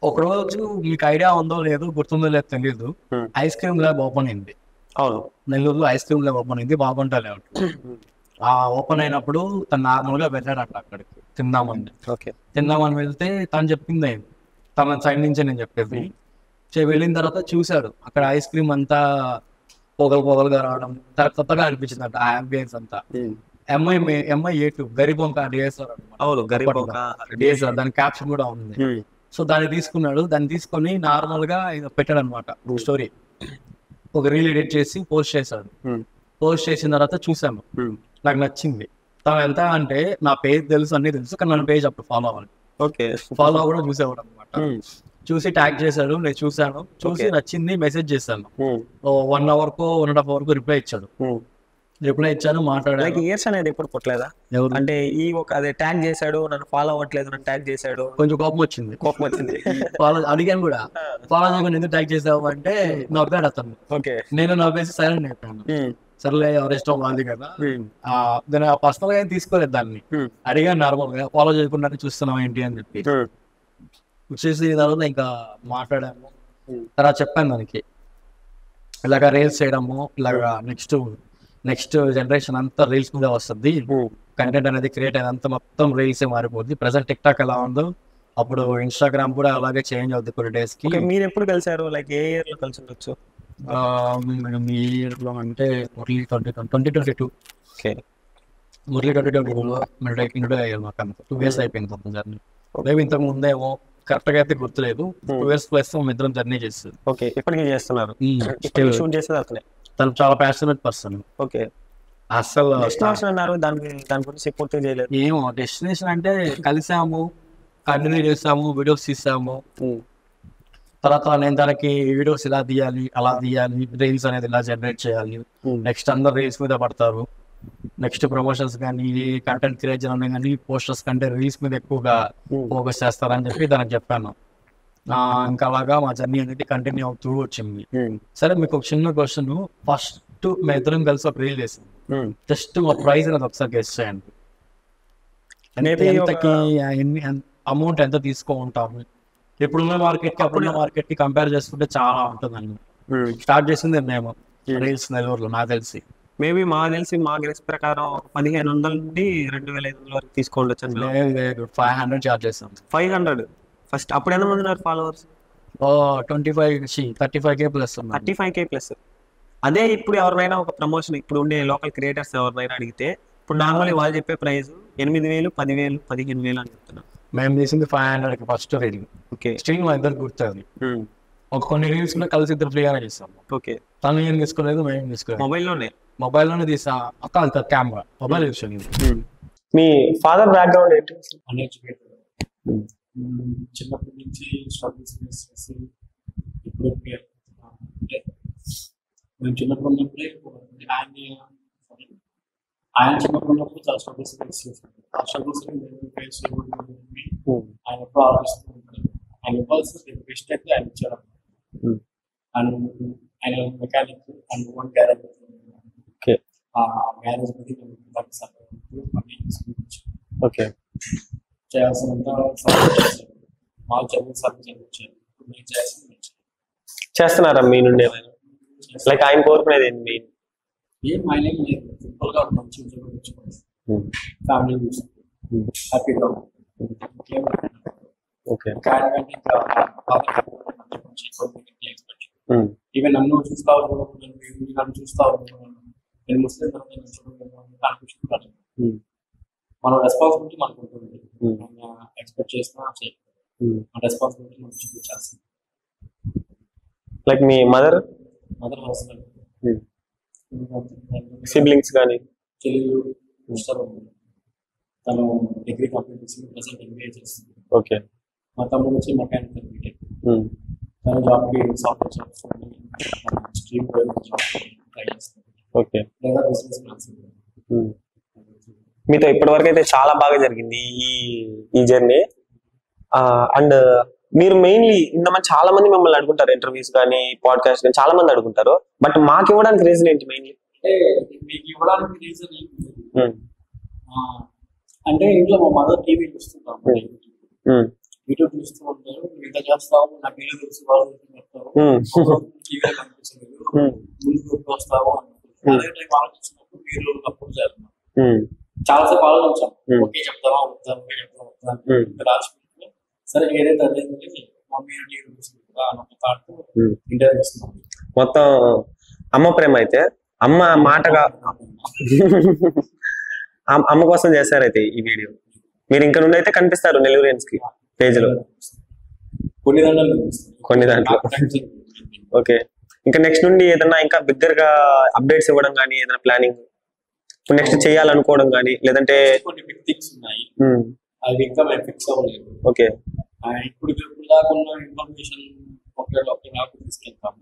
ఒకరోజు మీకు ఐడియా ఉందో లేదో, గుర్తుందో లేదో తెలియదు, ఐస్ క్రీమ్ ల్యాబ్ ఓపెన్ అయింది. అవును, నెల్లూరులో ఐస్ క్రీమ్ ల్యాబ్ ఓపెన్ అయింది, బాగుంటా లేఅవుట్. ఓపెన్ అయినప్పుడు తను నార్మల్గా వెళ్ళాడట అక్కడికి తిందామని. తిందామని వెళ్తే తను చెప్పింది తన సైడ్ నుంచే నేను చెప్పేది. వెళ్ళిన తర్వాత చూశాడు అక్కడ ఐస్ క్రీమ్ అంతా పొగలుగా రావడం, కొత్తగా అనిపించింది అంట ఆ అంబియన్స్ అంతా. ఎంఐ A2 గరిబొంక డిఎస్ఆర్ అనమాట, దాని క్యాప్షన్ కూడా ఉంది. సో దాన్ని తీసుకున్నాడు, దాన్ని తీసుకొని నార్మల్ గా పెట్టాడు అనమాట స్టోరీ. ఒక రీల్ ఎడిట్ చేసి పోస్ట్ చేశాడు. పోస్ట్ చేసిన తర్వాత చూసాను, నాకు నచ్చింది. తను ఎంత అంటే నా పేజ్ తెలుసు, అన్ని తెలుసు, కానీ నా పేజ్ అప్పుడు ఫాలో అవ్వాలి. ఫాలో అవ్వడం చూసేవాడు అనమాట. చూసి ట్యాగ్ చేశాడు, నేను చూసాను, చూసి నచ్చింది, మెసేజ్ చేశాను. 1 hour కో 1.5 hour రిప్లై ఇచ్చాడు. రిప్లై ఇచ్చాను, మాట్లాడాను. ఇయర్స్ అనేది ఎప్పుడు పుట్టలేదా? అంటే ఈ ఒక అదే ట్యాగ్ చేశాడు, నన్ను ఫాలో అవ్వట్లేదు, నన్ను ట్యాగ్ చేశాడు, కొంచెం కోపం వచ్చింది. ఫాలో అడిగాను కూడా, ఫాలో చేయకుండా ఎందుకు ట్యాగ్ చేసావు అంటే నవ్వాడు అతను. నేను నవ్వేసి సైలెంట్ అయిపోయాను. సర్లే ఎవరి ఇష్టం వాళ్ళది కదా, దాన్ని పర్సనల్ గా తీసుకోలేదు. దాన్ని అడిగాను నార్మల్ గా, ఫాలో చేయకుండా చూస్తున్నాం ఏంటి అని చెప్పి. వచ్చేసి తర్వాత ఇంకా మాట్లాడాము. తర్వాత చెప్పాను దానికి ఇలాగ రీల్స్ చేయడము, ఇలాగా నెక్స్ట్ జనరేషన్ అంతా రీల్స్ మీద వస్తుంది, కంటెంట్ అనేది క్రియేట్ అయినంత మొత్తం రీల్స్ మారిపోద్ది. ప్రెసెంట్ టిక్ టాక్ ఎలా ఉందో అప్పుడు ఇన్స్టాగ్రామ్ కూడా అలాగే చేంజ్ అవుతుంది కొన్ని డేస్ కి. మీరు ఎప్పుడు కలిసారు? లైక్ ఏ ఇయర్ లో కలిసి ఉండొచ్చు? ఈ ఇయర్ లో అంటే 2022. మురళి 2022లో ఇంట్రొడ్యూస్ అయ్యారు మాకు. అంత 2 years అయిపోయింది మొత్తం జర్నీ. మేబీ ఇంతకు ముందేమో కరెక్ట్ గా అయితే గుర్తులేదు. 2 years ప్లస్ ఇద్దరం జర్నీ చేస్తుంది. ఇప్పటికీ చేస్తున్నారు. షూట్ చేసేది అతనే. తను చాలా ప్యాషనేట్ పర్సన్. అసలు అన్నారు దాని గురించి పూర్తిగా చేయలేదు. ఏమో డెస్టినేషన్ అంటే కలిసాము, కంటిన్యూ చేసాము, వీడియోస్ తీసాము. తర్వాత నేను దానికి వీడియోస్ ఇలా తీయాలి, అలా తీయాలి, రీల్స్ అనేది ఇలా జనరేట్ చేయాలి. నెక్స్ట్ అందరు రీల్స్ మీద పడతారు. నెక్స్ట్ ప్రమోషన్స్ కానీ కంటెంట్ క్రియేషన్ అనే కానీ పోస్టర్స్ కంటే రీల్స్ మీద ఎక్కువగా ఫోకస్ చేస్తారని చెప్పి దానికి చెప్పాను. ఇంకా అలాగా మా జర్నీ అనేది కంటిన్యూ అవుతూ వచ్చింది. సరే మీకు ఒక చిన్న క్వశ్చన్, ఫస్ట్ మేము ఇద్దరం కలిసి ఒక రీల్ చేసాం. జస్ట్ ఒక ప్రైస్ అనేది ఒకసారి గెస్ చేయండి. ఎంతకి అమౌంట్ ఎంత తీసుకో ఉంటాము? ఇప్పుడున్న మార్కెట్ కి అప్పుడున్న మార్కెట్ కి కంపేర్ చేసుకుంటే చాలా ఉంటుందండి. స్టార్ట్ చేసింది మేము రీల్స్ నెల్లూరులో నాకు తెలిసి. మేబీ మా గెస్ ప్రకారం 1500 నుండి 2500 వరకు తీసుకోవచ్చు. లేదు 500 చార్జ్ చేస్తాం. 500 ఫస్ట్. అప్పుడు ఎంత మంది ఉన్నారు followers? 35K plus. 35K plus. అదే ఇప్పుడు ఎవరినైనా ఒక ప్రమోషన్ ఇప్పుడు ఉండే లోకల్ క్రియేటర్స్ ఎవరినైనా అడిగితే ఇప్పుడు నార్మల్లీ వాళ్ళు చెప్పే ప్రైస్ 8,000, 10,000, 15,000 అని చెప్తున్నారు. మేము చేసింది 500 ఫస్ట్ రీల్. ఓకే. స్ట్రీమ్ మా ఇద్దరు గుర్తుంది. ఒక కొన్ని రీల్స్ కూడా కలిసి ఇద్దరు ఫ్రీగానే చేస్తాము. ఓకే. తను ఏం తీసుకోలేదు, మేము తీసుకోలేదు. మొబైల్లోనే తీసా. అక్క కెమెరా మొబైల్ యూస్ చేయండి. మీ ఫాదర్ బ్యాక్గ్రౌండ్ ఏంటి? చిన్నప్పటి నుంచి స్ట్రగుల్స్ ఫేస్ చేసి ఇప్పుడు మేము చిన్నప్పుడు ఉన్నప్పుడే ఆయన చిన్నప్పుడు ఉన్నప్పుడు చాలా స్ట్రగుల్స్ ఫేస్ చేశాను. ఆ స్ట్రగుల్స్ ఫేస్ ఆయన ఎప్పుడు ఆలోచిస్తూ ఉంటాడు. ఆయన ఇవ్వాల్సిన బెస్ట్ అయితే ఆయన ఇచ్చాడు. ఆయన మెకానిక్ అండ్ ఓన్ గ్యారేజ్. ఆ గ్యారేజ్ బట్టి ఓకే చేయాల్సినంత సర్వీస్ మాకు చదువు సర్వీస్ వచ్చాయి. నేను చేస్తున్నారా మీ నుండి ఏమైనా? లైక్ ఆయన కోరుకునేది ఏంటి? ఏం ఆయన ఏం లేదు, సింపుల్ గా మంచి ఉద్యోగం తెచ్చుకోవాలి, ఫ్యామిలీ హ్యాపీగా. ఈవెన్ నన్ను చూస్తా నన్ను చూస్తా నేను ముస్లిం అనిపించుకుంటాను. మన రెస్పాన్సిబిలిటీ మనకు ఉంటుంది. ఎక్స్పెక్ట్ చేసినా మన రెస్పాన్సిబిలిటీ మనం చూపించాల్సింది. లైక్ మీ మదర్ హస్బెండ్, సిబ్లింగ్స్ కానీ చెల్లెలు సిస్టర్ ఉంది. తను డిగ్రీ కంప్లీట్ చేసి ప్రెసెంట్ ఎంబీఏ చేస్తుంది. ఓకే. మా తమ్ముడు వచ్చి మెకానికల్ బీటెక్. తను జాబ్కి software jobs stream job try చేస్తుంది. ఓకే. లేదా బిజినెస్ ప్లాన్స్. మీతో ఇప్పటి వరకు అయితే చాలా బాగా జరిగింది ఈ జర్నీ. అండ్ మీరు మెయిన్లీ ఇంతమంది చాలా మంది మిమ్మల్ని అడుగుంటారు, ఇంటర్వ్యూస్ కానీ పాడ్కాస్ట్ కానీ చాలా మంది అడుగుంటారు. బట్ మాకు ఇవ్వడానికి రీజన్ ఏంటి మెయిన్లీ? మీకు ఇవ్వడానికి రీజన్ ఏంటి అంటే ఇంట్లో మా మదర్ టీవీ చూస్తుంటాం, యూట్యూబ్ చూస్తూ ఉంటారు. ఇంత చేస్తాము నాకు ఇల్లు తెలుసు వాళ్ళు చెప్తారు, టీవీలో కనిపించలేదు ముందు వస్తాము అదే టైం ఆలోచించినప్పుడు మీరు అప్పుడు చేస్తున్నారు. చాలాసేపు ఆలోచించాం, ఓకే చెప్తావా వద్దా, ఓకే చెప్తావా వద్దా రాసుకుంటే సరే ఏదైతే అదే మమ్మీ టీవీ చూసుకుంటా అని ఒక థాట్ ఇంటర్వ్యూ ఇస్తున్నాం. మొత్తం అమ్మ ప్రేమ అయితే అమ్మ మాటగా అమ్మ కోసం చేస్తారైతే ఈ వీడియో. మీరు ఇంకా నుండి అయితే కనిపిస్తారు నెల్లూరియన్స్ కి పేజ్ లో కొన్ని దాంట్లో. ఓకే. ఇంకా నెక్స్ట్ నుండి ఏదైనా ఇంకా బిగ్గర్ గా అప్డేట్స్ ఇవ్వడం కానీ ఏదైనా ప్లానింగ్ ఇప్పుడు నెక్స్ట్ చేయాలనుకోవడం కానీ లేదంటే కొన్ని బిగ్ థింగ్స్ ఉన్నాయి అవి ఇంకా మేము ఫిక్స్ అవ్వలేదు. ఓకే. ఇప్పుడు దాకా ఉన్న ఇన్ఫర్మేషన్ ఒకే నాకు తీసుకెళ్తాము.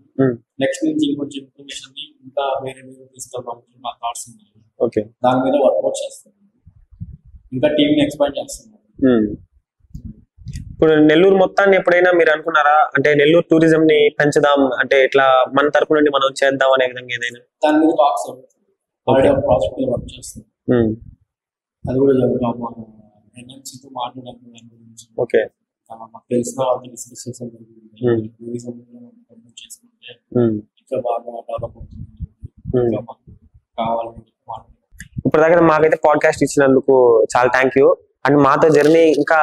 నెక్స్ట్ నుంచి ఇంకొంచెం ఇన్ఫర్మేషన్ ని ఇంకా వేరే తీసుకెళ్తాము మా థాట్స్ ఉన్నాయి. ఓకే. దాని మీద వర్కౌట్ చేస్తాం, ఇంకా టీమ్ ఎక్స్పాండ్ చేస్తున్నాం. ఇప్పుడు నెల్లూరు మొత్తాన్ని ఎప్పుడైనా మీరు అనుకున్నారా అంటే నెల్లూరు టూరిజం ని పెంచుదాం అంటే ఇట్లా మన తరపు నుండి మనం చేద్దాం అనే విధంగా ఏదైనా? దాని మీద టాక్స్ ప్రాజెక్ట్ వర్క్ చేస్తాం, అది కూడా జరుగుతాము. ఎన్ఎంసీతో మాట్లాడడం దాని గురించి. ఓకే. మాకు తెలిసిన వాళ్ళని డిస్కస్ చేసాం. టూరిజం చేసుకుంటే ఇంకా బాగా డెవలప్ అవుతుంది, ఇంకా మాకు కావాలని మాట్లాడుతున్నాం. ఇప్పుడు దగ్గర మాకైతే పాడ్కాస్ట్ ఇచ్చినందుకు చాలా థ్యాంక్ యూ. అండ్ మాతో జర్నీ ఇంకా